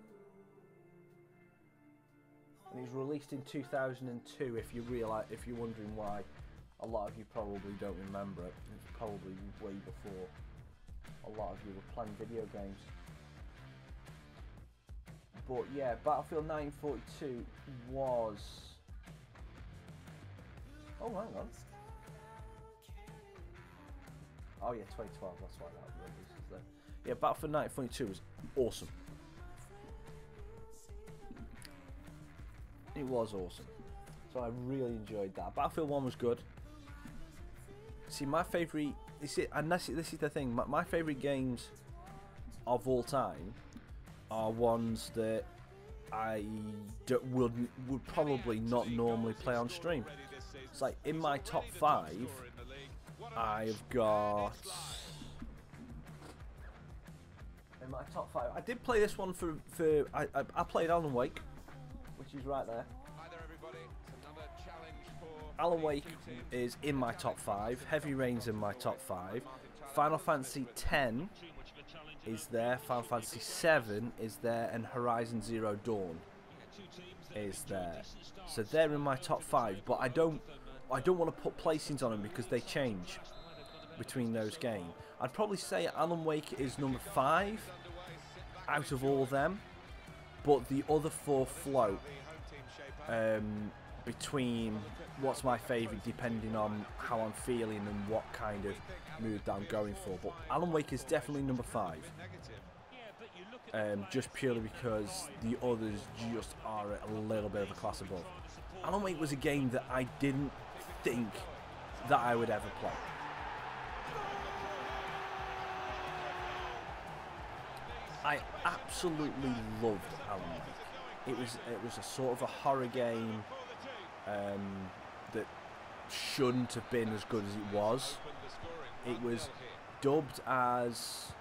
And it was released in 2002. If you're wondering why, a lot of you probably don't remember it. It's probably way before a lot of you were playing video games. But yeah, Battlefield 1942 was... Oh, hang on. Oh yeah, 2012. That's why that release is there. Yeah, Battlefield 1942 was awesome. It was awesome. So I really enjoyed that. Battlefield 1 was good. See, my favourite... And this is the thing. My favourite games of all time are ones that I would probably not normally play on stream. It's like, in my top 5, I've got... In my top 5... I did play this one for I played Alan Wake, which is right there. Alan Wake is in my top 5. Heavy Rain's in my top 5. Final Fantasy X is there. Final Fantasy 7 is there, and Horizon Zero Dawn is there. So they're in my top 5. But I don't want to put placings on them because they change between those games. I'd probably say Alan Wake is number 5 out of all of them, but the other 4 float between what's my favourite depending on how I'm feeling and what kind of mood that I'm going for. But Alan Wake is definitely number 5, just purely because the others just are a little bit of a class above. Alan Wake was a game that I didn't think that I would ever play. I absolutely loved Alan Wake. It was a sort of a horror game that shouldn't have been as good as it was. It was dubbed as...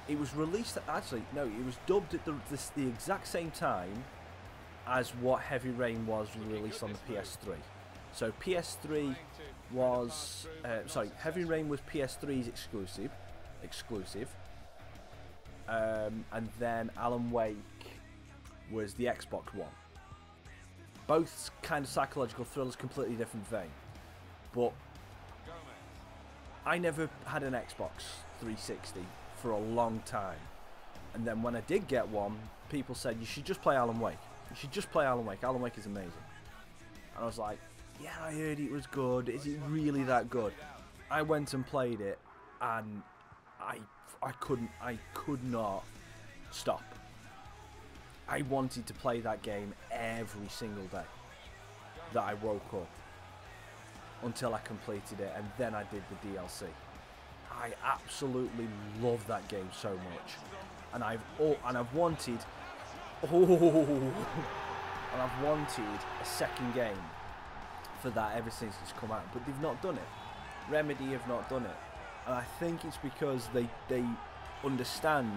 It was released... Actually, no, it was dubbed at the exact same time as what Heavy Rain was released on the PS3. So PS3 was... Heavy Rain was PS3's exclusive. And then Alan Wake was the Xbox One. Both kind of psychological thrillers, completely different vein. But I never had an Xbox 360 for a long time. And then when I did get one, people said, you should just play Alan Wake. You should just play Alan Wake. Alan Wake is amazing. And I was like, yeah, I heard it was good. Is it really that good? I went and played it, and I could not stop. I wanted to play that game every single day that I woke up until I completed it, and then I did the DLC. I absolutely love that game so much, and I've wanted a second game for that ever since it's come out, but they've not done it. Remedy have not done it. And I think it's because they understand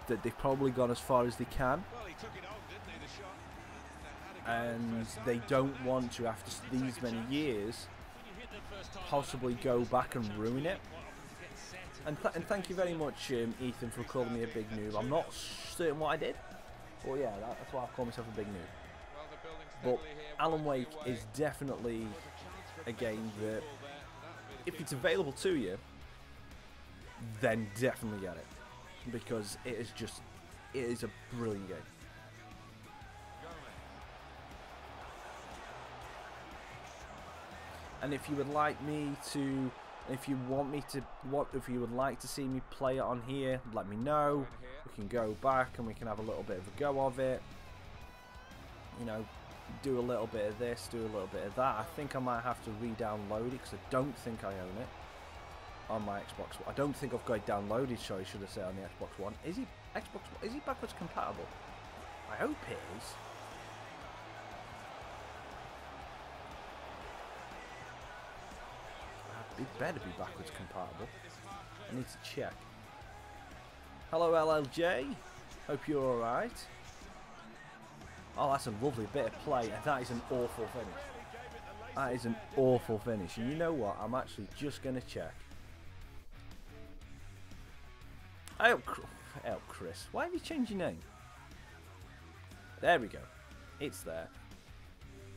that they've probably gone as far as they can. Well, he took it on, didn't he, the shot? And they don't want to, after these many years, possibly go back and ruin it. And thank you very much, Ethan, for calling me a big noob. I'm not certain what I did, but yeah, that's why I call myself a big noob. But Alan Wake is definitely a game that, if it's available to you, then definitely get it, because it is a brilliant game. And if you would like me to, if you want me to, if you would like to see me play it on here, let me know. We can go back and we can have a little bit of a go of it. You know, do a little bit of this, do a little bit of that. I think I might have to re-download it because I don't think I own it on my Xbox. I don't think I've got it downloaded. Sorry, should I say on the Xbox One? Is it backwards compatible? I hope it is. It better be backwards compatible. I need to check. Hello LLJ, hope you're alright. Oh, that's a lovely bit of play, and that is an awful finish. That is an awful finish, and you know what, I'm actually just going to check. Oh, Chris, why have you changed your name? There we go, it's there.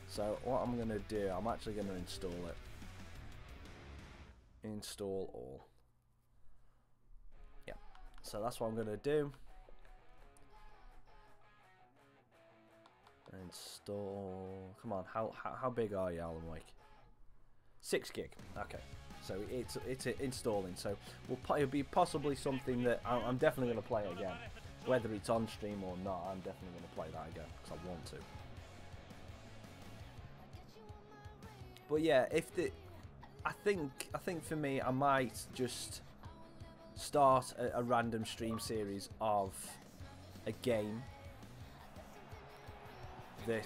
So what I'm going to do, I'm actually going to install it. Install all. Yeah, so that's what I'm going to do. Install. Come on, how big are you, Alan Wake? 6 gig. Okay, so it's installing. So it'll be possibly something that I'm definitely going to play again, whether it's on stream or not. I'm definitely going to play that again because I want to. But yeah, I think for me, I might just start a random stream series of a game that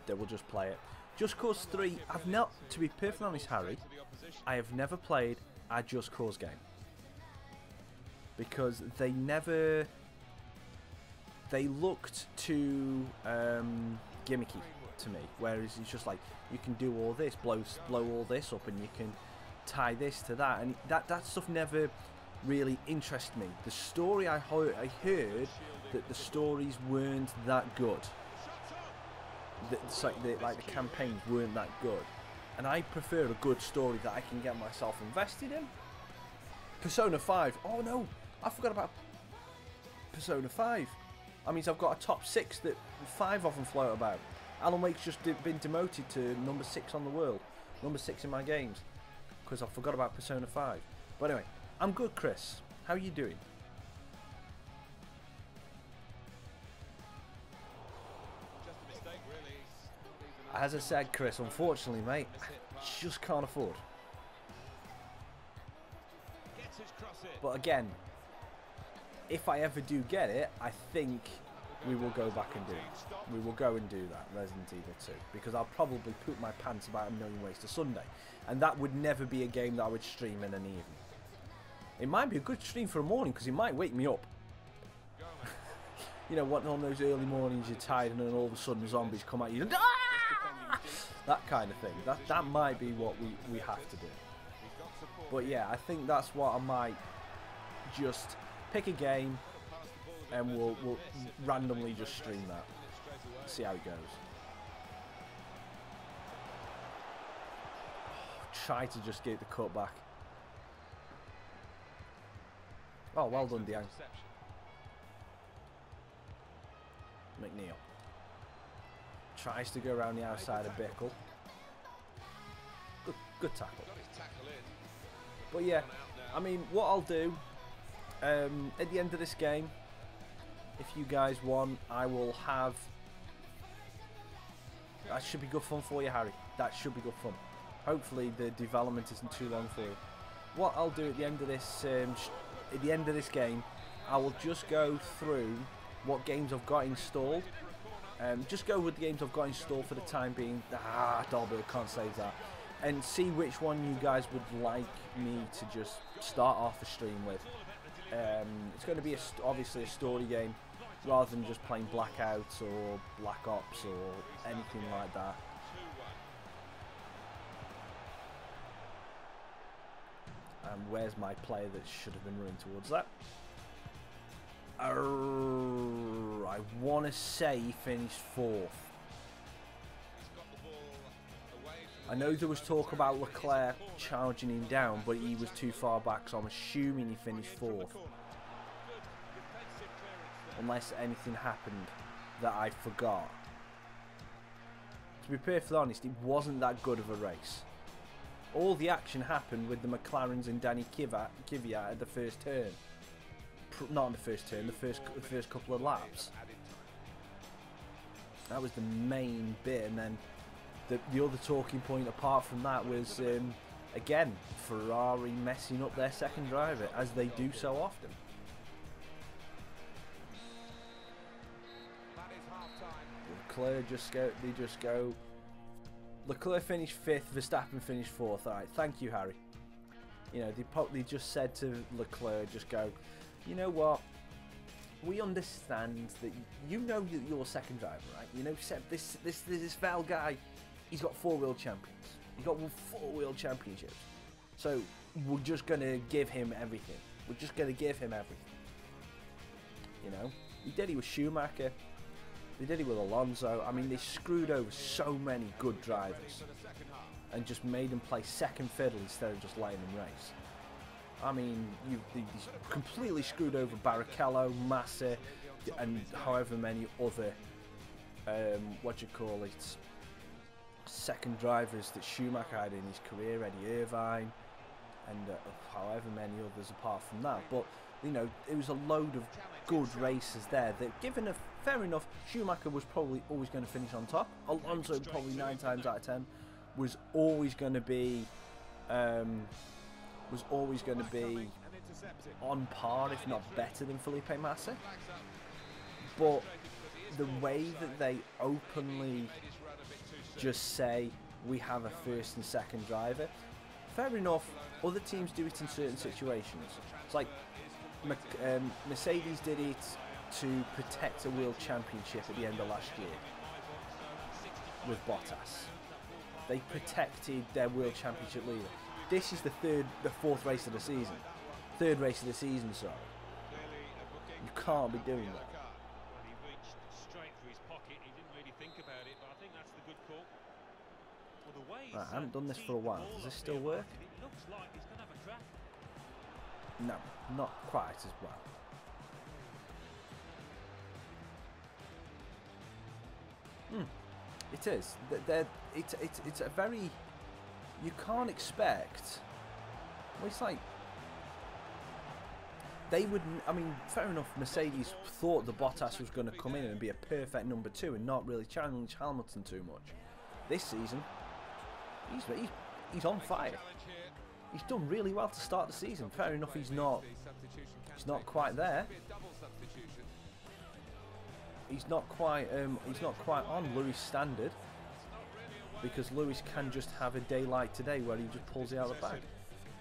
will just play it. Just Cause 3, I've not, to be perfectly honest, Harry, I have never played a Just Cause game because they looked too gimmicky to me, whereas it's just like you can do all this, blow all this up, and you can tie this to that, and that stuff never really interested me. The story I heard that the stories weren't that good. The campaigns weren't that good, and I prefer a good story that I can get myself invested in. Persona 5. Oh no, I forgot about Persona 5. I mean, I've got a top 6 that 5 of them float about. Alan Wake's just been demoted to number 6 on the world, number 6 in my games, because I forgot about Persona 5. But anyway, I'm good, Chris. How are you doing? As I said, Chris, unfortunately, mate, I just can't afford. But again, if I ever do get it, I think we will go back and do it. We will go and do that, Resident Evil 2, because I'll probably poop my pants about a million ways to Sunday, and that would never be a game that I would stream in an evening. It might be a good stream for a morning because it might wake me up. You know what? On those early mornings you're tired and then all of a sudden zombies come at you. Ah! That kind of thing. That might be what we have to do. But yeah, I think that's what I might just pick a game and we'll randomly just stream that. See how it goes. Try to just get the cut back. Oh, well done, Diang. McNeil tries to go around the outside of Bickle. Good tackle. But yeah, I mean, what I'll do at the end of this game, if you guys want, I will have. That should be good fun for you, Harry. That should be good fun. Hopefully, the development isn't too long for you. What I'll do at the end of this game, I will just go through what games I've got installed. Just go with the games I've got installed for the time being. Dolby can't save that. and see which one you guys would like me to just start off the stream with. It's going to be obviously a story game, rather than just playing Blackouts or Black Ops or anything like that. And where's my player that should have been running towards that? I want to say he finished 4th. I know there was talk about Leclerc charging him down, but he was too far back, so I'm assuming he finished 4th. Unless anything happened that I forgot. To be perfectly honest, it wasn't that good of a race. All the action happened with the McLarens and Danny Kvyat at the first turn. Not in the first turn, the first couple of laps. That was the main bit, and then the other talking point apart from that was, again, Ferrari messing up their second driver, as they do so often. Leclerc they just go. Leclerc finished 5th, Verstappen finished 4th. Alright, thank you, Harry. You know, they just said to Leclerc, just go, you know what? We understand that you know that you're second driver, right? You know, this Val guy, he's got 4 world champions. He's got 4 world championships. So we're just gonna give him everything. We're just gonna give him everything. You know, he did it with Schumacher. They did it with Alonso. I mean, they screwed over so many good drivers and just made them play second fiddle instead of just letting them race. I mean, they completely screwed over Barrichello, Massa, and however many other, second drivers that Schumacher had in his career, Eddie Irvine, and however many others apart from that. But, you know, it was a load of good races there that, given a fair enough, Schumacher was probably always going to finish on top. Alonso, probably 9 times out of 10, was always going to be on par, if not better, than Felipe Massa. But the way that they openly just say we have a first and second driver, fair enough, other teams do it in certain situations. It's like Mercedes did it to protect a world championship at the end of last year with Bottas. They protected their world championship leader. This is the 4th race of the season. 3rd race of the season, sorry. You can't be doing that. He reached straight for his pocket. He didn't really think about it, but I think that's the good call. Well, the way Right, I haven't done this for a while. Does this still work? It looks like he's going to have a crack. No, not quite as well. It is. It's a very... You can't expect... Well, it's like... They would... I mean, fair enough, Mercedes thought the Bottas was going to come in and be a perfect number 2 and not really challenge Hamilton too much. This season, he's on fire. He's done really well to start the season. Fair enough, he's not quite there. He's not quite on Lewis' standard, because Lewis can just have a day like today where he just pulls it out of the bag.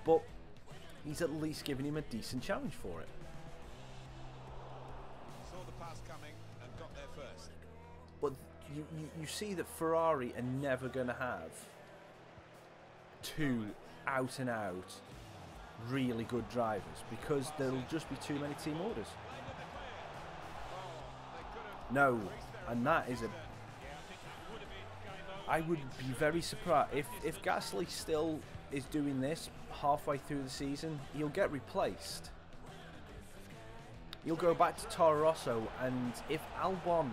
But he's at least giving him a decent challenge for it. Saw the pass coming and got there first. But you see that Ferrari are never going to have 2 out and out really good drivers, because there'll just be too many team orders. No, and that is I would be very surprised if Gasly still is doing this halfway through the season. He'll get replaced. He'll go back to Toro Rosso, and if Albon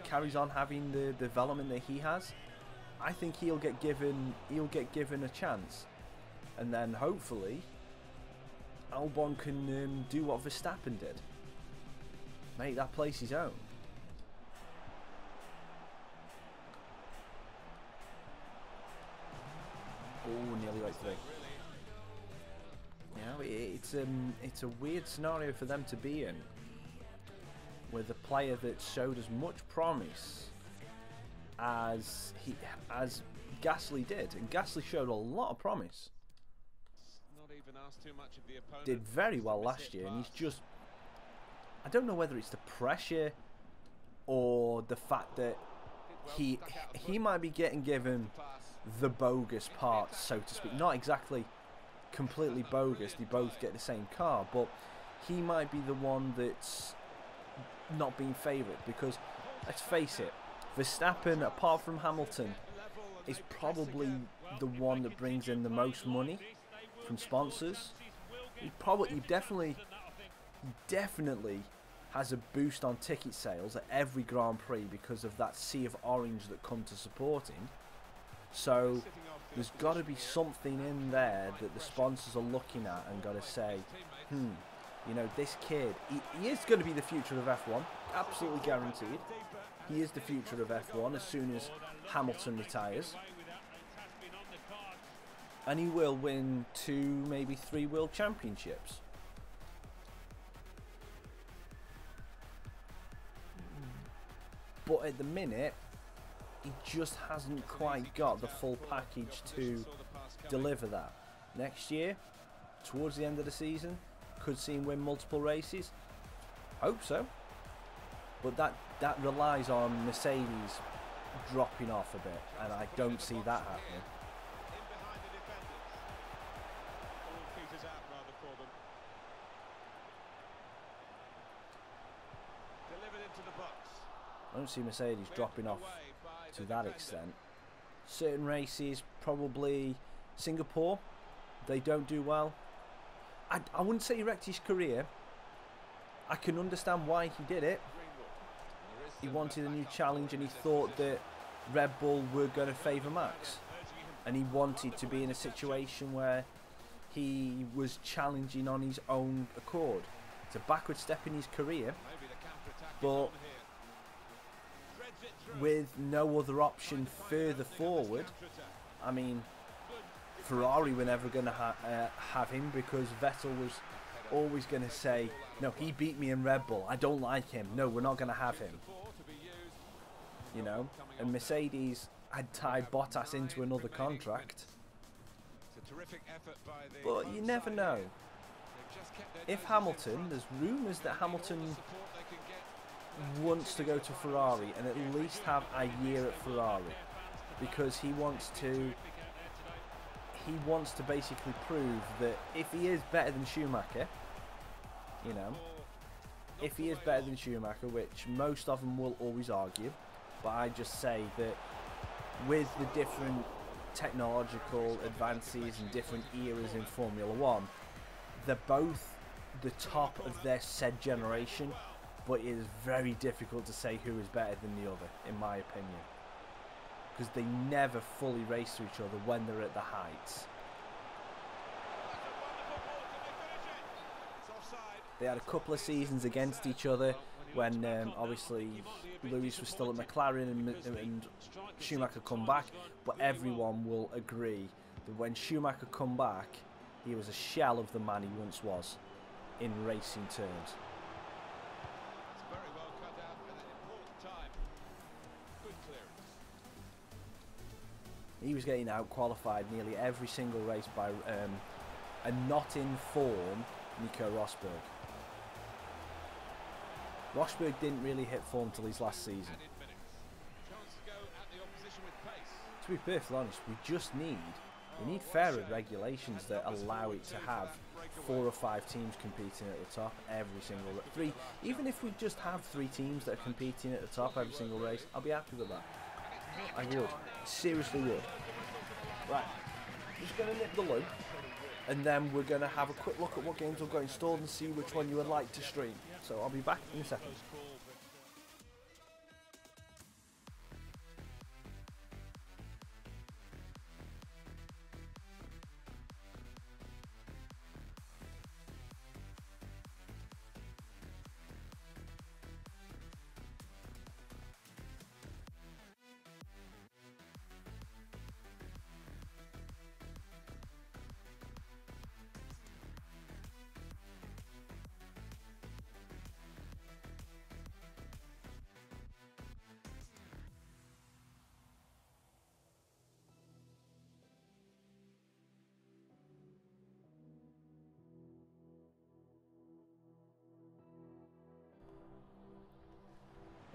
carries on having the development that he has, I think he'll get given a chance, and then hopefully Albon can do what Verstappen did, make that place his own. Oh, nearly right through. You know, it's a weird scenario for them to be in, with a player that showed as much promise as Gasly did, and Gasly showed a lot of promise. Not even asked too much of the opponent. Did very well last year, and he's just, I don't know whether it's the pressure or the fact that he might be getting given the bogus parts, so to speak. Not exactly completely bogus, they both get the same car, but he might be the one that's not being favoured, because let's face it, Verstappen, apart from Hamilton, is probably the one that brings in the most money from sponsors. He definitely has a boost on ticket sales at every Grand Prix because of that sea of orange that come to support him. So there's got to be something in there that the sponsors are looking at and got to say, you know, this kid, he is going to be the future of F1, absolutely guaranteed. He is the future of F1 as soon as Hamilton retires. And he will win 2, maybe 3 world championships. But at the minute, he just hasn't quite got the full package to deliver that. Next year, towards the end of the season, could see him win multiple races. Hope so. But that relies on Mercedes dropping off a bit, and I don't see that happening. I don't see Mercedes dropping off to that extent. Certain races, probably Singapore, they don't do well. I wouldn't say he wrecked his career. I can understand why he did it. He wanted a new challenge, and he thought that Red Bull were going to favour Max. And he wanted to be in a situation where he was challenging on his own accord. It's a backward step in his career, but with no other option further forward. I mean, Ferrari were never going to have him, because Vettel was always going to say, no, he beat me in Red Bull, I don't like him, no, we're not going to have him. You know, and Mercedes had tied Bottas into another contract. But you never know. If Hamilton, there's rumours that Hamilton wants to go to Ferrari and at least have a year at Ferrari, because he wants to basically prove that if he is better than Schumacher, you know, if he is better than Schumacher, which most of them will always argue, but I just say that with the different technological advances and different eras in Formula One, they're both the top of their said generation, but it is very difficult to say who is better than the other, in my opinion, because they never fully race to each other when they're at the heights. They had a couple of seasons against each other when obviously Lewis was still at McLaren and Schumacher come back, but everyone will agree that when Schumacher come back, he was a shell of the man he once was in racing terms. He was getting out-qualified nearly every single race by a not-in-form Nico Rosberg. Rosberg didn't really hit form till his last season. To be perfectly honest, we need fairer regulations that allow it to have 4 or 5 teams competing at the top every single race. Even if we just have 3 teams that are competing at the top every single race, I'll be happy with that. I would. Seriously would. Right. Just going to nip the loo, and then we're going to have a quick look at what games I've got installed and see which one you would like to stream. So I'll be back in a second.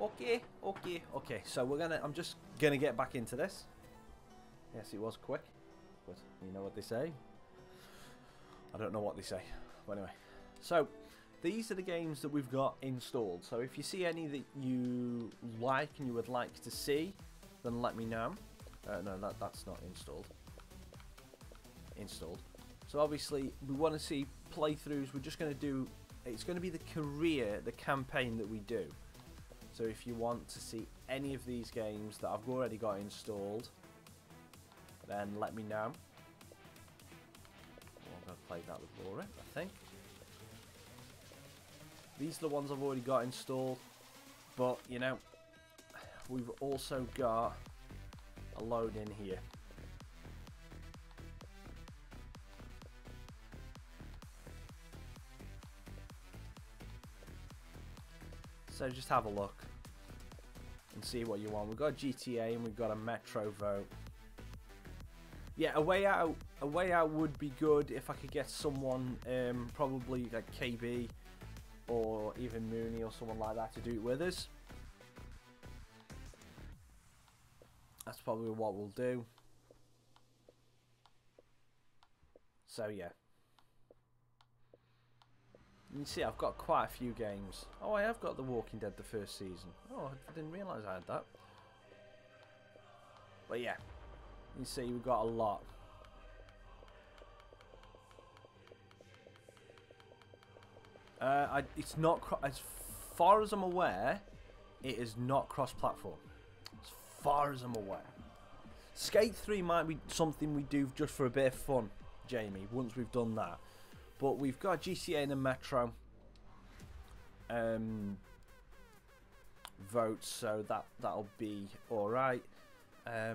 Okay. So I'm just gonna get back into this. Yes, it was quick, but you know what they say. I don't know what they say, but anyway. So these are the games that we've got installed. So if you see any that you like and you would like to see, then let me know. No, that's not installed. So obviously we want to see playthroughs. We're just going to do. It's going to be the campaign that we do. So if you want to see any of these games that I've already got installed, then let me know. Well, I'm going to play that with Laura, I think. These are the ones I've already got installed, but you know, we've also got a load in here. So just have a look and see what you want. We've got GTA and we've got a Metro vote. Yeah, a way out would be good if I could get someone, probably like KB or even Mooney or someone like that to do it with us. That's probably what we'll do. So yeah. You see, I've got quite a few games. Oh, I have got The Walking Dead the first season. Oh, I didn't realise I had that. But yeah, you see, we've got a lot. It's not, as far as I'm aware, it is not cross-platform. As far as I'm aware. Skate 3 might be something we do just for a bit of fun, Jamie, once we've done that. But we've got GTA and the Metro votes, so that'll be alright. I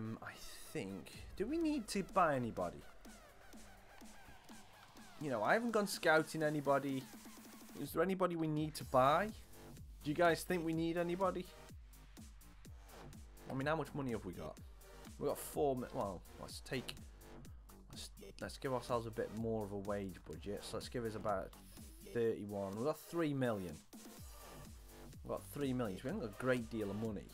think, do we need to buy anybody? You know, I haven't gone scouting anybody. Is there anybody we need to buy? Do you guys think we need anybody? I mean, how much money have we got? We've got 4 million. Well, let's give ourselves a bit more of a wage budget. So let's give us about 31. We've got 3 million. We've got 3 million. So we haven't got a great deal of money.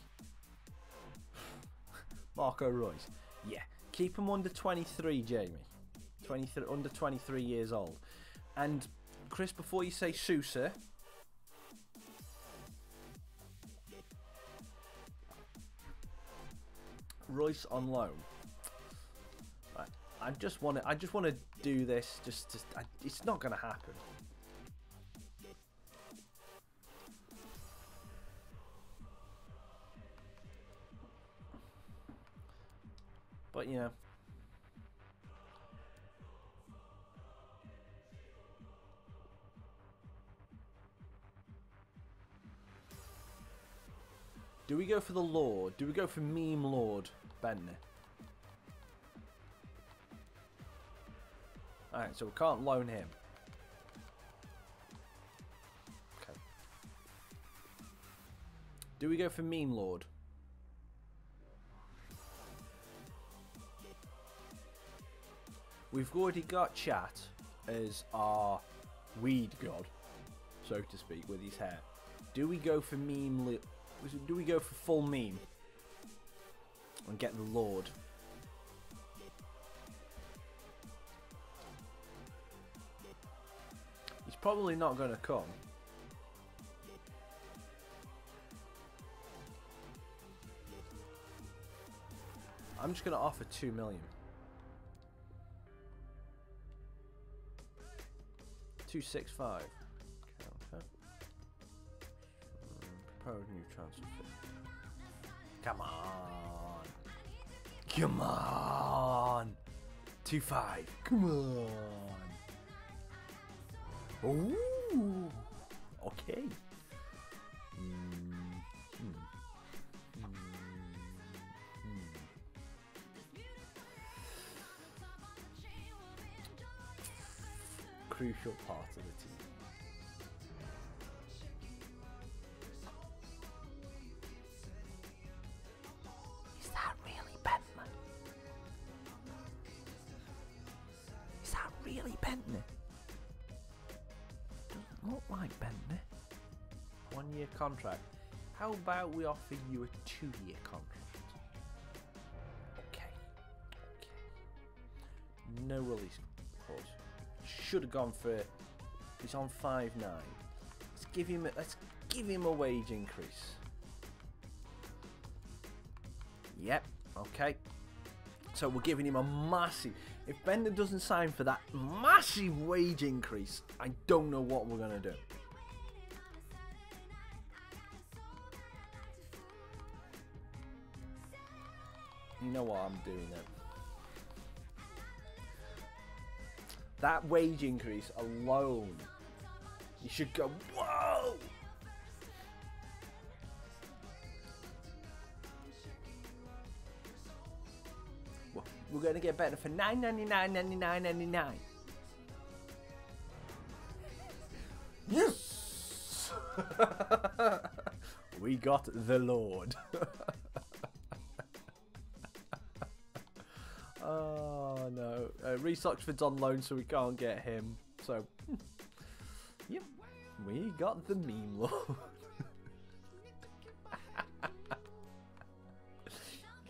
Marco Royce. Yeah. Keep him under 23, Jamie. 23, under 23 years old. And Chris, before you say Sousa, Royce on loan. Right. I just want to do this. It's not going to happen. But you know. Do we go for the Lord? Do we go for Meme Lord Bentley? Alright, so we can't loan him. Okay. Do we go for Meme Lord? We've already got Chat as our weed god, so to speak, with his hair. Do we go for Meme? Do we go for full meme and get the Lord? He's probably not going to come. I'm just going to offer 2 million. 265. Okay. Proposed new transfer fee. Come on. Come on. 2.5. Come on. Ooh. Okay. Crucial part of the team. Is that really Bentley? Is that really Bentley? Doesn't look like Bentley. 1 year contract. How about we offer you a 2-year contract? Okay. No release clause. Should have gone for. He's on 5.9. Let's give him a wage increase. Yep. Okay. So we're giving him a massive. If Bender doesn't sign for that massive wage increase, I don't know what we're gonna do. You know what I'm doing then. That wage increase alone, you should go, whoa! Well, we're going to get better for $9.99. Yes! We got the Lord. Oh no, Reece Oxford's on loan, so we can't get him. So, yep, we got the meme Lord.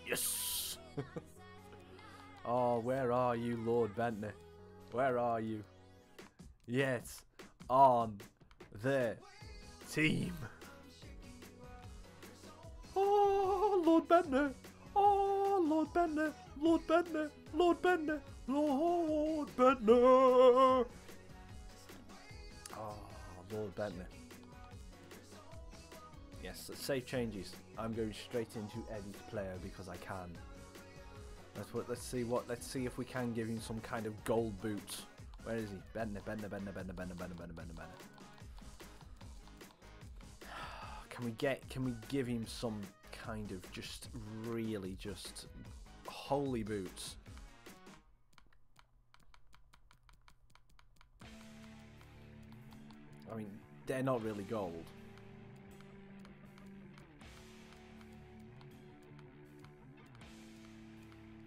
Yes. Oh, where are you, Lord Bentner? Where are you? Yes, on the team. Oh, Lord Bentner. Oh, Lord Bentner. Lord Bentner, Lord Bentner, Lord Bentner. Oh, Lord Bentner. Yes, save changes. I'm going straight into edit player because I can. Let's see if we can give him some kind of gold boots. Where is he? Bentner. Can we give him some kind of just really just holy boots? I mean, they're not really gold.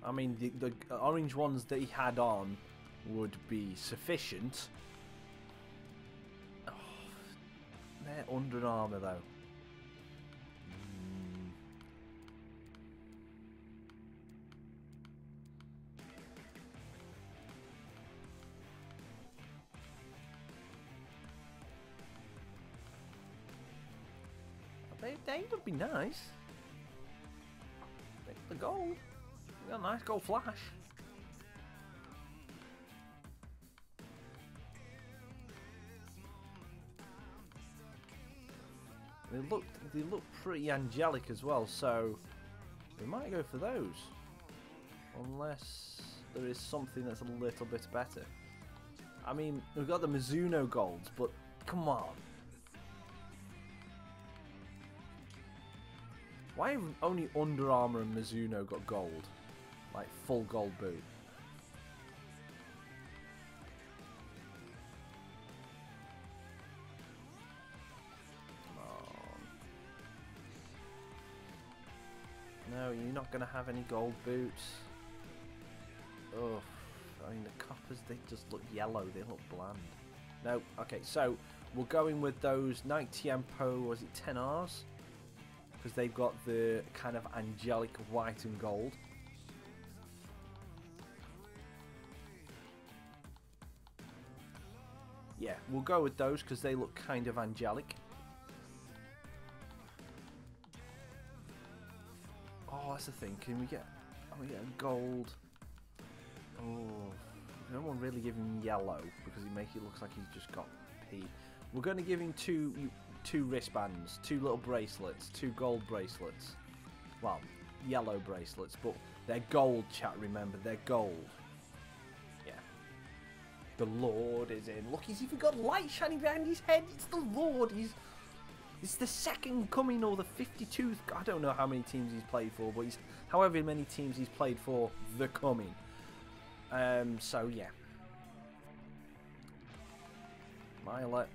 I mean, the orange ones that he had on would be sufficient. Oh, they're Under Armour though. They would be nice. The gold. We got a nice gold flash. They look pretty angelic as well, so we might go for those. Unless there is something that's a little bit better. I mean, we've got the Mizuno golds, but come on. Why have only Under Armour and Mizuno got gold? Like full gold boot. Come on. No, you're not going to have any gold boots. Ugh. I mean, the coppers, they just look yellow. They look bland. No, okay, so we're going with those Nike Tiempo, was it 10Rs? Because they've got the kind of angelic white and gold. Yeah, we'll go with those because they look kind of angelic. Oh, that's the thing. Can we get a gold? Oh, no one really give him yellow because he makes it look like he's just got P. We're going to give him two wristbands, 2 little bracelets, 2 gold bracelets. Well, yellow bracelets, but they're gold, chat, remember, they're gold. Yeah. The Lord is in. Look, he's even got light shining behind his head. It's the Lord. It's the second coming or the 52th. I don't know how many teams he's played for, but he's however many teams he's played for, the coming. So, yeah. Milet.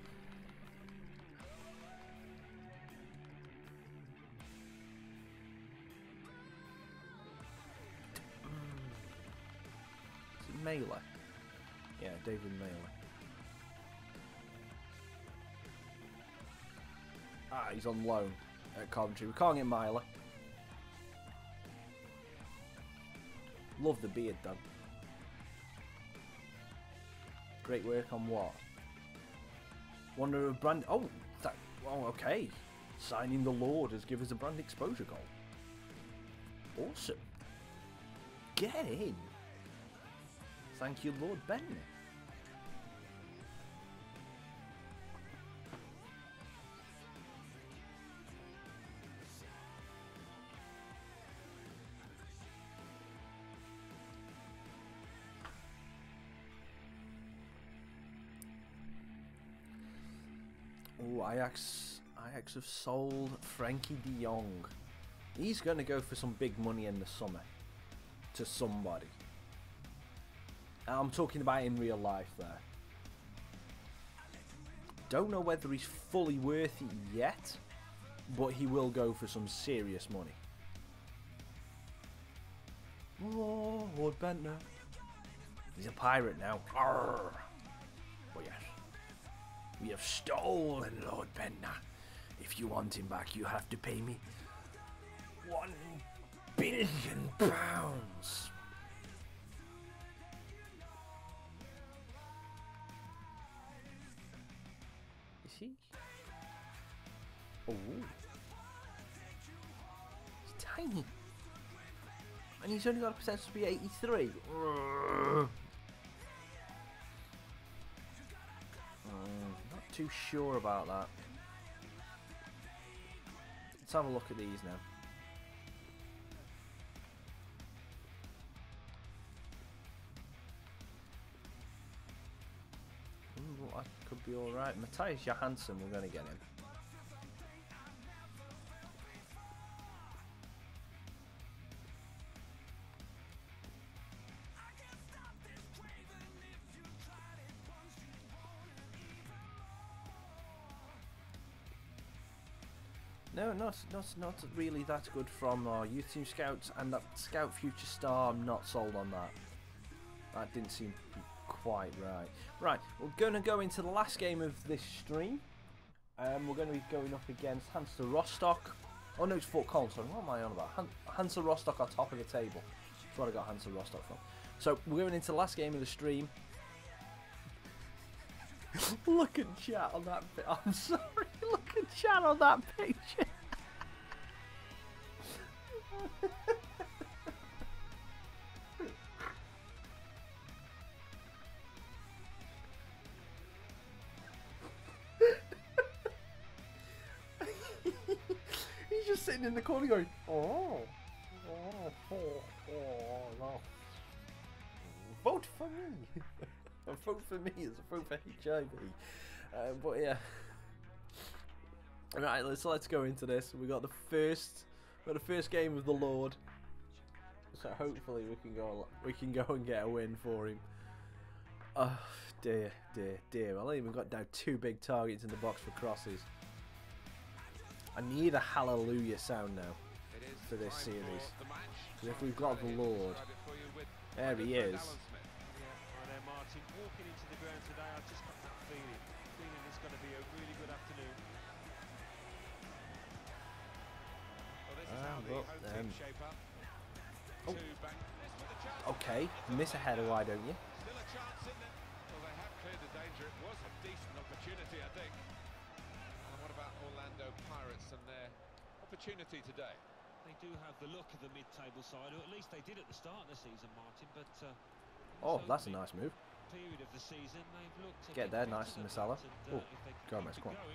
Mailer. Yeah, David Mailer. Ah, he's on loan. at Coventry. We can't get Myler. Love the beard though. Great work on what? Wonder of brand. Oh, okay. Signing the Lord has given us a brand exposure goal. Awesome. Get in. Thank you, Lord Bentley. Oh, Ajax have sold Frankie de Jong. He's going to go for some big money in the summer to somebody. I'm talking about in real life there. Don't know whether he's fully worth it yet, but he will go for some serious money. Oh, Lord Bentner. He's a pirate now. Arrgh. Oh yes. We have stolen Lord Bentner. If you want him back, you have to pay me £1 billion. Is he? Oh. He's tiny. And he's only got a potential to be 83. Not too sure about that. Let's have a look at these now. That could be alright. Matthias Johansson, we're going to get him. No, not really that good from our youth team scouts, and that Scout Future Star, I'm not sold on that. That didn't seem quite right. Right, we're going to go into the last game of this stream. We're going to be going up against Hansa Rostock. Oh no, it's Fort Collins, sorry, what am I on about? Hansa Rostock are top of the table. That's where I got Hansa Rostock from. So, we're going into the last game of the stream. Look at chat on that bit. I'm sorry, look at chat on that picture. He's just sitting in the corner going, oh, no. Vote for me. A vote for me is a vote for HIV. But yeah. Right, let's go into this. We got the first game of the Lord. So hopefully we can go and get a win for him. Oh dear. Well, I even got down 2 big targets in the box for crosses. I need a hallelujah sound now for this series. Because if we've got the Lord, there he is. Walking into the ground today, I just got that feeling it's going to be a really good afternoon. Well, this is how the home team shape up. Okay, miss a header, why don't you? Still a chance in there. Well, they have cleared the danger. It was a decent opportunity, I think. And what about Orlando Pirates and their opportunity today? They do have the look of the mid-table side, or at least they did at the start of the season, Martin. But oh, that's a nice move. Period of the season, they've looked get there, nice and Masala. Oh, Gomez, come on. Who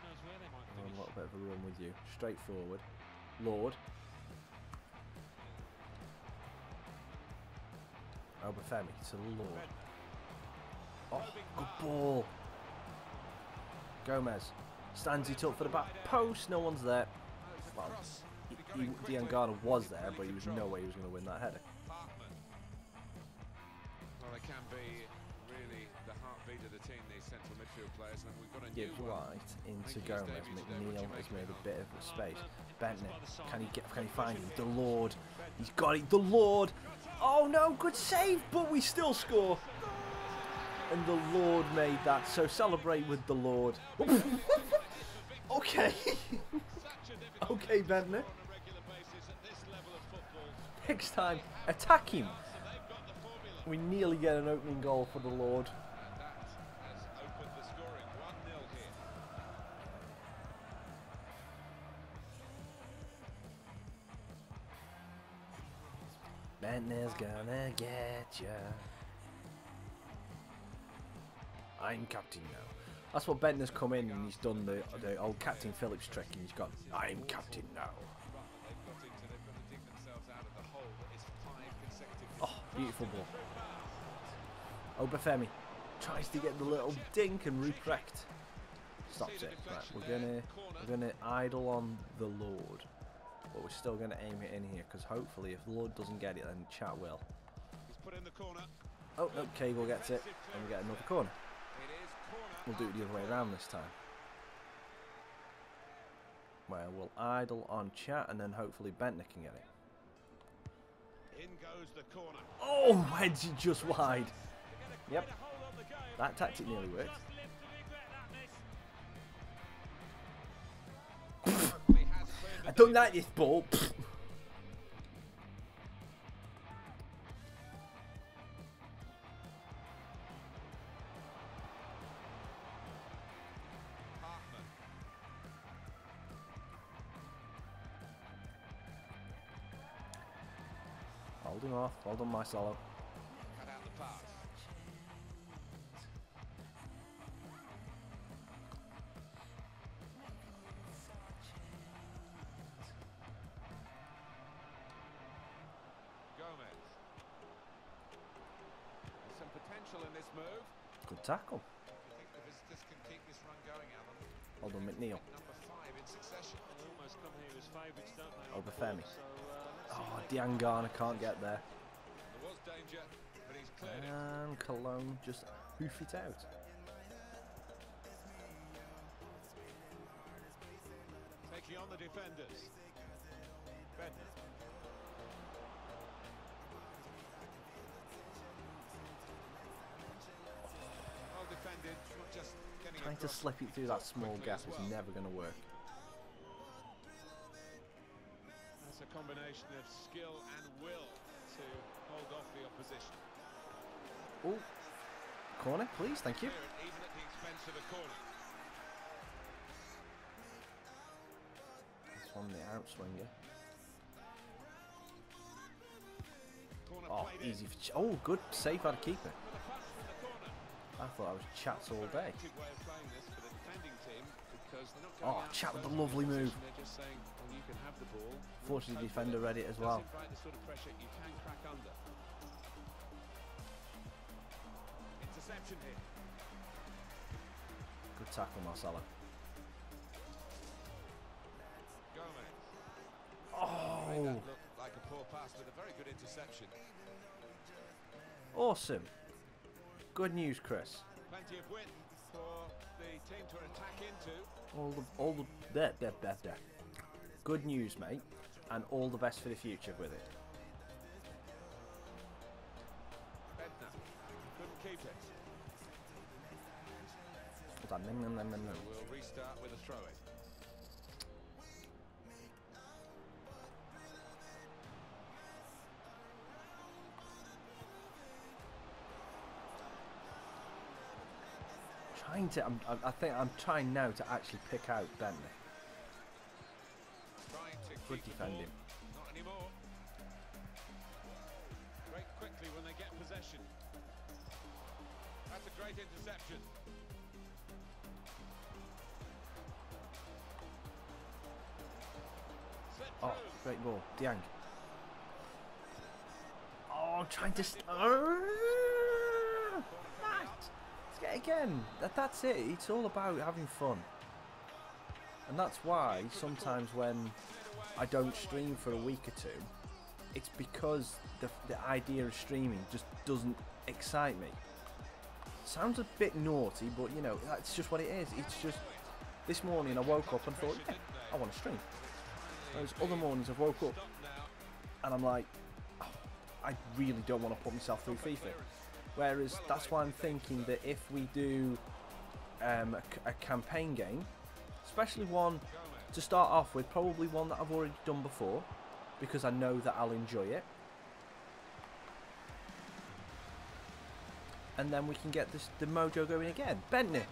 knows where they might finish. A little bit of a run with you. Straight forward. Lord. Obafemi to the Lord. Oh, good ball. Gomez stands it up for the back post. No one's there. Well, Diangana was there, but he was no way he was going to win that header. Well, they can be really the heartbeat of the team, these central midfield players, and we've got a Gives new one. right into Gomez. McNeil has made a bit of a space. Bentner, can he find him? The Lord, he's got it. The Lord. Oh no, good save, but we still score. And the Lord made that. So celebrate with the Lord. Okay. Okay, Bentner. On a regular basis at this level of football. Next time, attack him. So they've got the formula. We nearly get an opening goal for the Lord. And that has opened the scoring. 1-0 here. Bentner's gonna get ya. I'm captain now. That's what Bentner's come in and he's done the old Captain Phillips trick and he's gone, I'm captain now. They've got to dig themselves out of the hole that is 5 consecutive. Oh, beautiful ball. Obafemi tries to get the little dink and Ruprecht stops it. Right, we're gonna idle on the Lord, but we're still gonna aim it in here because hopefully if the Lord doesn't get it, then Chat will. He's put in the corner. Oh no, Cable gets it, and we get another corner. It is corner. We'll do it the other way around this time. Where we'll idle on Chat and then hopefully Bentner can get it. In goes the corner. Oh, heads it just wide. Yep, that tactic nearly worked. I don't like this ball. Hold him off. Hold on, my solo. Cut out the pass. Gomez. There's some potential in this move. Good tackle. I think the visitors can keep this run going, Alan. Hold on, McNeil. Number 5 in succession. They almost come here as favourites, don't they? Obafemi. So, let's see Oh, if they can- Diangana can't get there. There was danger, but he's cleared it. And Cologne just hoof it out. Taking on the defenders. Bentner. Well defended, not just getting Trying to across. slip it through that small quickly gap as is well. never going to work. That's a combination of skill and will to hold off the opposition. Oh, corner, please, thank you. Clear it, even at the expense of a corner. It's on the outswinger. Corner Oh, played easy for oh, good save by the keeper. with a pass from the corner. I thought I was Chats all day. Effective way of playing this for the defending team because they're not Oh, going out Chat with the exposing lovely the move. opposition, they're just saying, well, you can have the ball. Fortunately, the Hope defender that read it as does well. invite the sort of pressure you can crack under. Interception here. Good tackle, Marcelo. Gomez. Made Oh, that look like a poor pass with a very good interception. awesome. Good news, Chris. Plenty of width for the team to attack into. All the there. Good news, mate, and all the best for the future with it. Bentner couldn't keep it. Hold on, So we'll restart with a throw-in. I think I'm trying now to actually pick out Bentner. Trying to Good keep the ball. defending. Not anymore. Break quickly when they get possession. That's a great interception. Slip Oh, through. great ball, Diang. Oh, trying to. Let's get it again. That's it. It's all about having fun, and that's why sometimes when I don't stream for a week or two, it's because the idea of streaming just doesn't excite me. Sounds a bit naughty, but you know that's just what it is. It's just this morning I woke up and thought, yeah, I want to stream. Whereas other mornings I've woke up and I'm like, oh, I really don't want to put myself through FIFA. Whereas that's why I'm thinking that if we do a campaign game, especially one to start off with, probably one that I've already done before, because I know that I'll enjoy it. And then we can get the mojo going again. Bentner,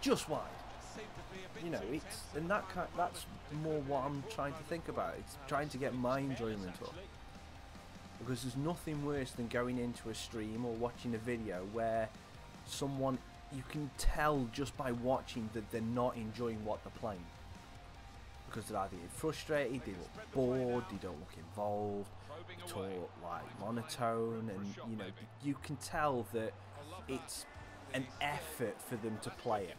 just wide. You know, that's more what I'm trying to think about. It's trying to get my enjoyment up. Because there's nothing worse than going into a stream or watching a video where someone, you can tell just by watching that they're not enjoying what they're playing. Because they're either frustrated, they look bored, they don't look involved, they talk like monotone, and you know, you can tell that it's an effort for them to play it.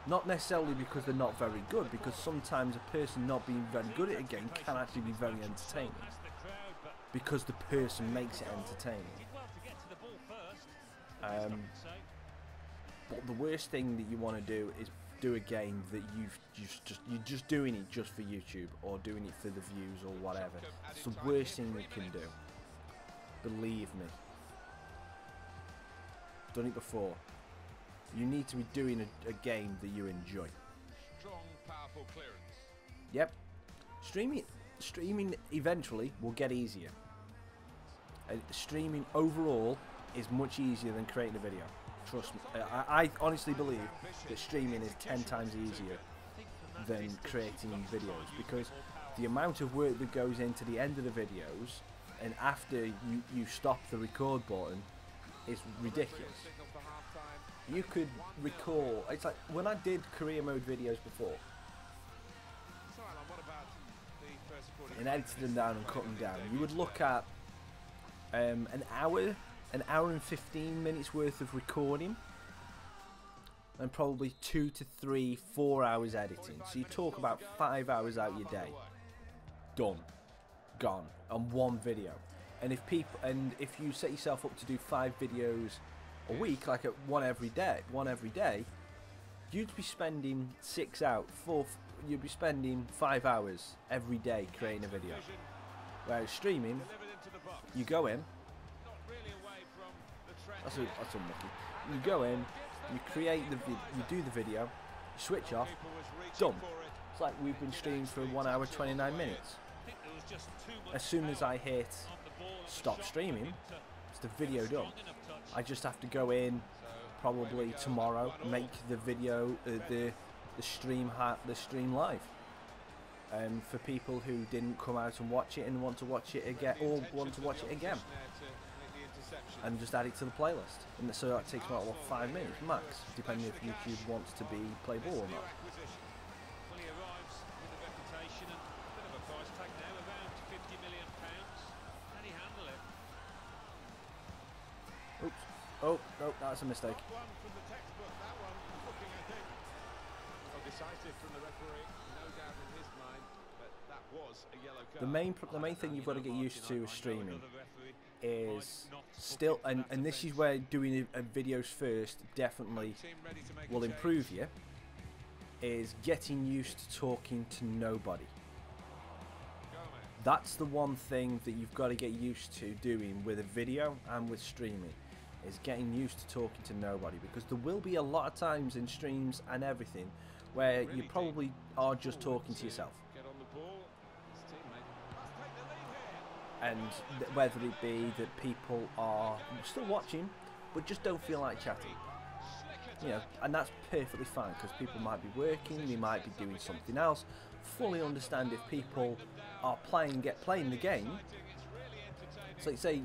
Not necessarily because they're not very good, because sometimes a person not being very good at a game can actually be very entertaining. Because the person makes it entertaining. But the worst thing that you want to do is do a game that you're just doing it just for YouTube, or doing it for the views or whatever. It's the worst thing you can do. Believe me. Done it before. You need to be doing a game that you enjoy. Strong, powerful clearance. Yep. Streaming eventually will get easier. Streaming overall is much easier than creating a video. Trust me. I honestly believe that streaming is 10 times easier than creating videos, because the amount of work that goes into the end of the videos and after you stop the record button is ridiculous. You could record, it's like when I did career mode videos before and edited them down and cut them down, you would look at an hour and 15 minutes worth of recording and probably 2 to 3, 4 hours editing. So you talk about 5 hours out your day. Done. Gone. On one video. And if you set yourself up to do 5 videos a week, like one every day, you'd be spending 6 out, you'd be spending 5 hours every day creating a video. Whereas streaming, you go in, that's unlucky. You go in, you create you do the video, you switch off, done. It's like we've been streaming for 1 hour 29 minutes. As soon as I hit stop streaming, it's the video done. I just have to go in probably tomorrow, make the video, the stream live. For people who didn't come out and watch it and want to watch it again, and just add it to the playlist. And so that takes about 5 minutes max, depending if YouTube wants to be playable or not. Oops. Oh, no, that's a mistake. The main thing you've got to get used to with streaming is still, and this is where doing videos first definitely will improve you, is getting used to talking to nobody. That's the one thing that you've got to get used to doing with a video and with streaming, is getting used to talking to nobody, because there will be a lot of times in streams and everything where you probably are just talking to yourself. And whether it be that people are still watching but just don't feel like chatting, you know, and that's perfectly fine, because people might be working, they might be doing something else. Fully understand if people are playing the game. So say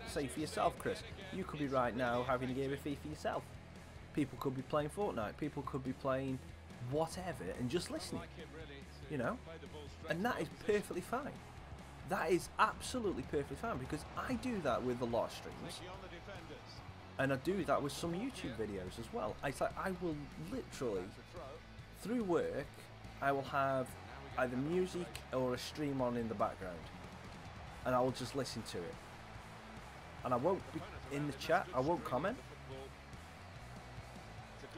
for yourself, Chris, you could be right now having a game of FIFA yourself. People could be playing Fortnite, people could be playing whatever and just listening, you know, and that is perfectly fine. That is absolutely perfectly fine, because I do that with a lot of streams, and I do that with some YouTube videos as well. I will literally, through work, I will have either music or a stream on in the background, and I will just listen to it, and I won't be in the chat, I won't comment.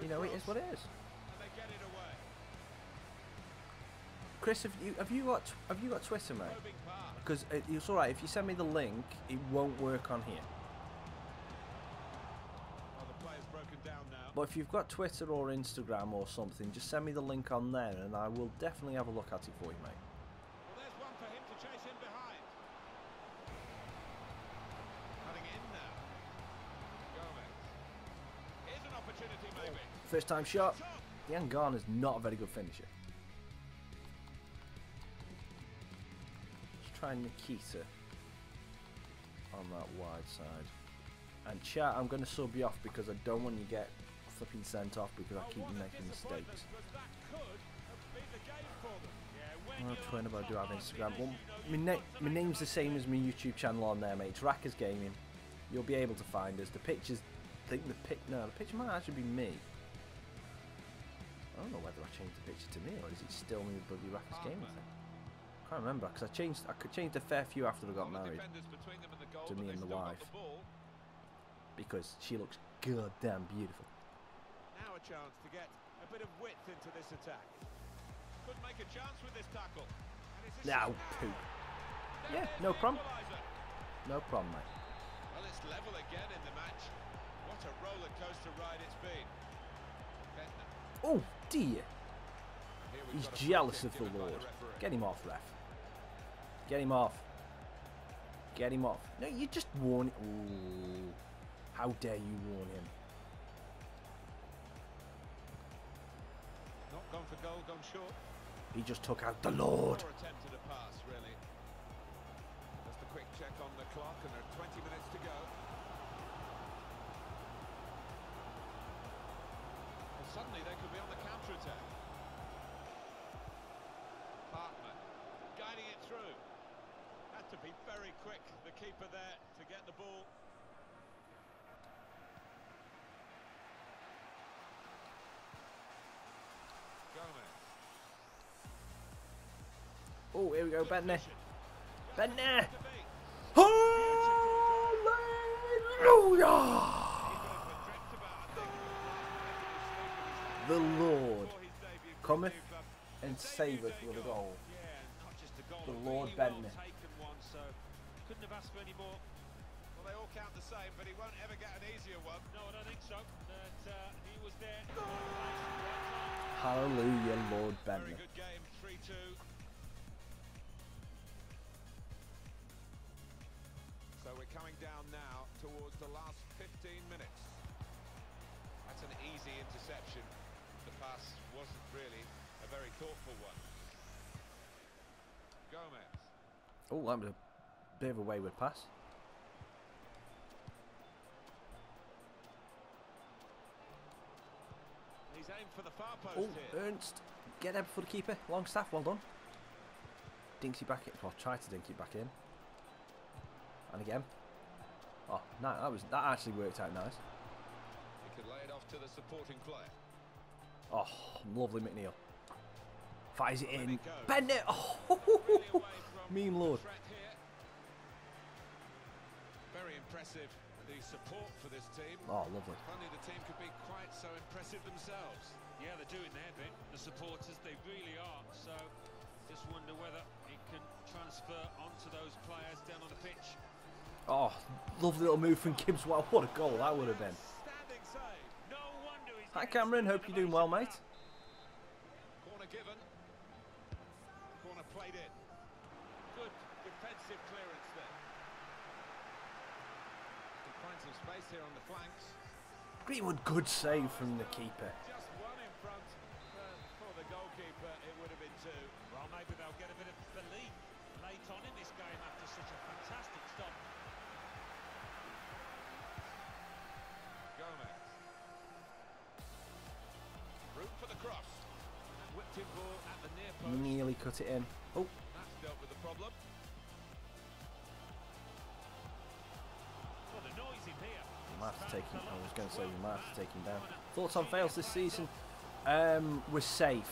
You know, it is what it is. Chris, have you got Twitter, mate? Because it's alright, if you send me the link, it won't work on here. Well, the player's broken down now. But if you've got Twitter or Instagram or something, just send me the link on there and I will definitely have a look at it for you, mate. Well, there's one for him to chase in behind. Cutting in now. Gomez. Here's an opportunity, maybe. First time shot. Ian Garner's not a very good finisher. Let's try Nikita on that wide side. And chat, I'm going to sub you off because I don't want you to get flipping sent off because I keep making mistakes. What about do I have Instagram? Well, my name's the same as my YouTube channel on there, mate. It's Raccas Gaming. You'll be able to find us. The pictures, the picture might actually be me. I don't know whether I changed the picture to me or is it still me with bloody Raccas Gaming thing. I can't remember because I could change a fair few after I got married to me and the wife because she looks goddamn beautiful. Now a chance to get a bit of width into this attack. Could make a chance with this tackle. Now, poop. Yeah, no problem. No problem, mate. Well, it's level again in the match. What a roller coaster ride it's been. Oh dear. He's jealous of the Lord. Get him off, ref. Get him off. Get him off. No, you just warn. Ooh. How dare you warn him? Not gone for goal, gone short. He just took out the Lord. Or attempted a pass, really. Just a quick check on the clock, and there are 20 minutes to go. And suddenly they could be on the counter-attack. Hartman guiding it through. Had to be very quick, the keeper there, to get the ball. Oh, here we go, Bentner. Bentner! Hallelujah! The Lord cometh and saveth with a goal. The Lord Bentner. Couldn't have asked for any more. Well, they all count the same, but he won't ever get an easier one. No, I don't think so. That he was there. Hallelujah, Lord Bentner. Very good game, 3-2. So we're coming down now towards the last 15 minutes. That's an easy interception. The pass wasn't really a very thoughtful one. Gomez. Oh, that was a bit of a wayward pass. He's aimed for the far post Oh, here. Ernst. Get there before the keeper. Long staff, well done. Dinks it back in. Well, try to dink it back in. And again. Oh, no, that actually worked out nice. He could lay it off to the supporting player. Oh, lovely McNeil. Fires it in. Bennett! Oh, meme lord. Very impressive, the support for this team. Oh, lovely. Funny the team could be quite so impressive themselves. Yeah, they're doing their bit. The supporters, they really are. So, just wonder whether it can transfer onto those players down on the pitch. Oh, lovely little move from Gibbs. Wow, what a goal that would have been. Standing save. No wonder he's Hi, Cameron. Hope you're doing well, mate. Corner given. Corner played in. Good defensive clearance there. Can find some space here on the flanks. Greenwood, good save from the keeper. Just one in front. For the goalkeeper, it would have been two. Well, maybe they'll get a bit of belief late on in this game after such a fantastic stop. Gomez. Room for the cross. And whipped in ball at the near post. Nearly cut it in. Oh, That's dealt with the problem. Well, the noise in here. we might have to take him. I was going to say we might have to take him down. Thoughts on fails this season? We're safe,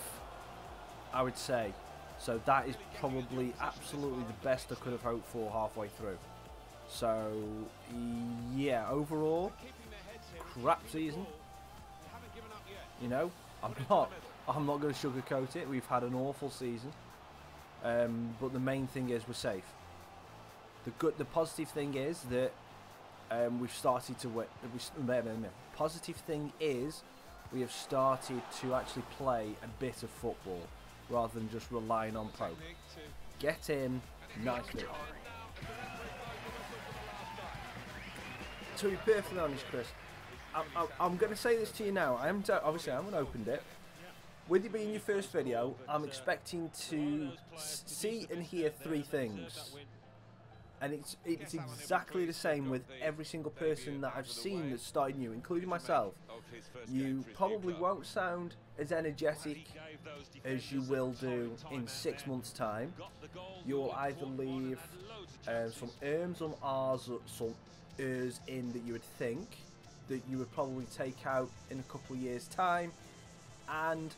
I would say. So that is probably absolutely the best I could have hoped for halfway through. So, yeah, overall, crap season. You know, I'm not going to sugarcoat it. We've had an awful season, but the main thing is we're safe. The positive thing is that we've started to win. positive thing is we have started to actually play a bit of football rather than just relying on pro. Get in, nice bit. To be perfectly honest, Chris, I'm going to say this to you now. Obviously I haven't opened it. With it being your first video, I'm expecting to see and hear 3 things. And it's exactly the same with every single person that I've seen that's started new, including myself. You probably won't sound as energetic as you will do in 6 months' time. You'll either leave some some R's, some Ers in that you would think that you would probably take out in a couple of years' time, and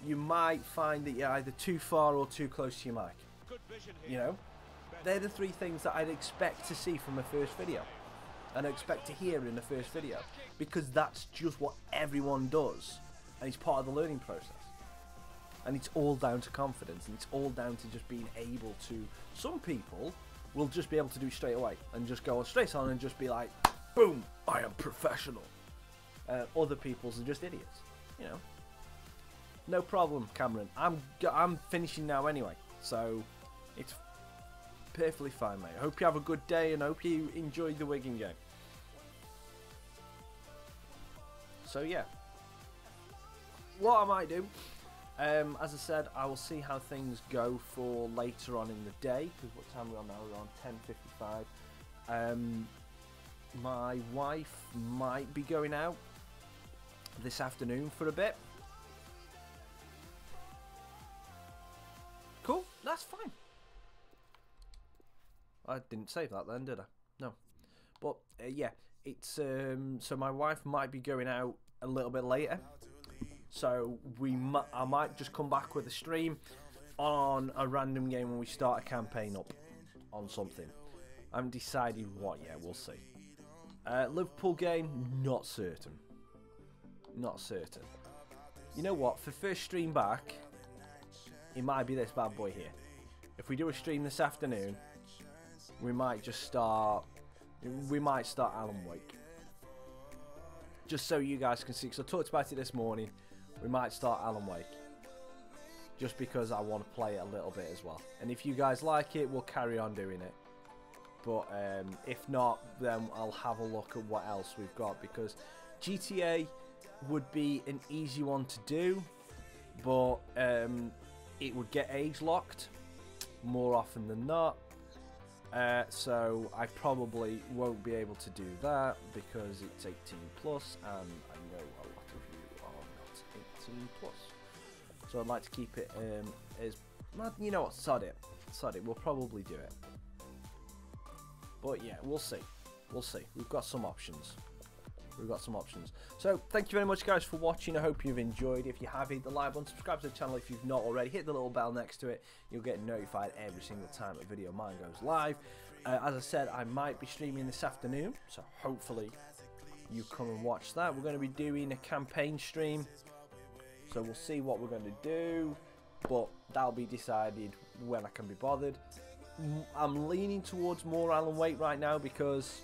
you might find that you're either too far or too close to your mic. You know? They're the 3 things that I'd expect to see from a first video, and I expect to hear in the first video, because that's just what everyone does, and it's part of the learning process. And it's all down to confidence, and it's all down to just being able to. Some people will just be able to do it straight away and just go straight on and just be like, boom, I am professional. Other people's are just idiots, you know. No problem, Cameron. I'm finishing now anyway, so it's perfectly fine, mate. I hope you have a good day, and I hope you enjoy the Wigan game. So yeah, what I might do, as I said, I will see how things go for later on in the day, because what time are we on now? We're on 10:55. My wife might be going out this afternoon for a bit. Cool, that's fine. I didn't save that then, did I? No. But yeah, it's so my wife might be going out a little bit later. So I might just come back with a stream on a random game when we start a campaign up on something. I haven't decided what yet, we'll see. Liverpool game, not certain. Not certain. You know what, for first stream back, it might be this bad boy here. If we do a stream this afternoon, we might just start. We might start Alan Wake. Just so you guys can see, because I talked about it this morning. We might start Alan Wake. Just because I want to play it a little bit as well. And if you guys like it, we'll carry on doing it. But if not, then I'll have a look at what else we've got. Because GTA would be an easy one to do. But it would get age locked more often than not. So I probably won't be able to do that because it's 18 plus, and I know a lot of you are not 18 plus. So I'd like to keep it as, you know what, sod it, we'll probably do it. But yeah, we'll see, we've got some options. So thank you very much, guys, for watching. I hope you've enjoyed. If you have, hit the like button, subscribe to the channel if you've not already, hit the little bell next to it. You'll get notified every single time a video of mine goes live. As I said, I might be streaming this afternoon, so hopefully you come and watch that. We're going to be doing a campaign stream, so we'll see what we're going to do, but that'll be decided when I can be bothered. I'm leaning towards more Alan Wake right now because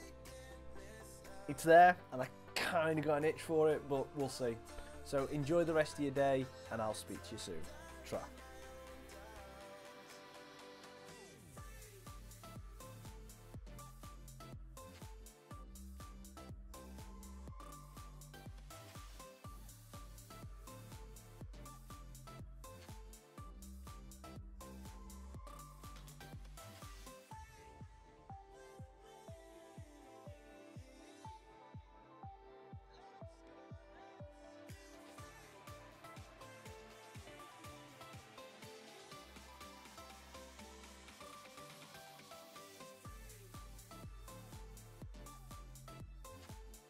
it's there and I kind of got an itch for it, but we'll see. So enjoy the rest of your day, and I'll speak to you soon. Try.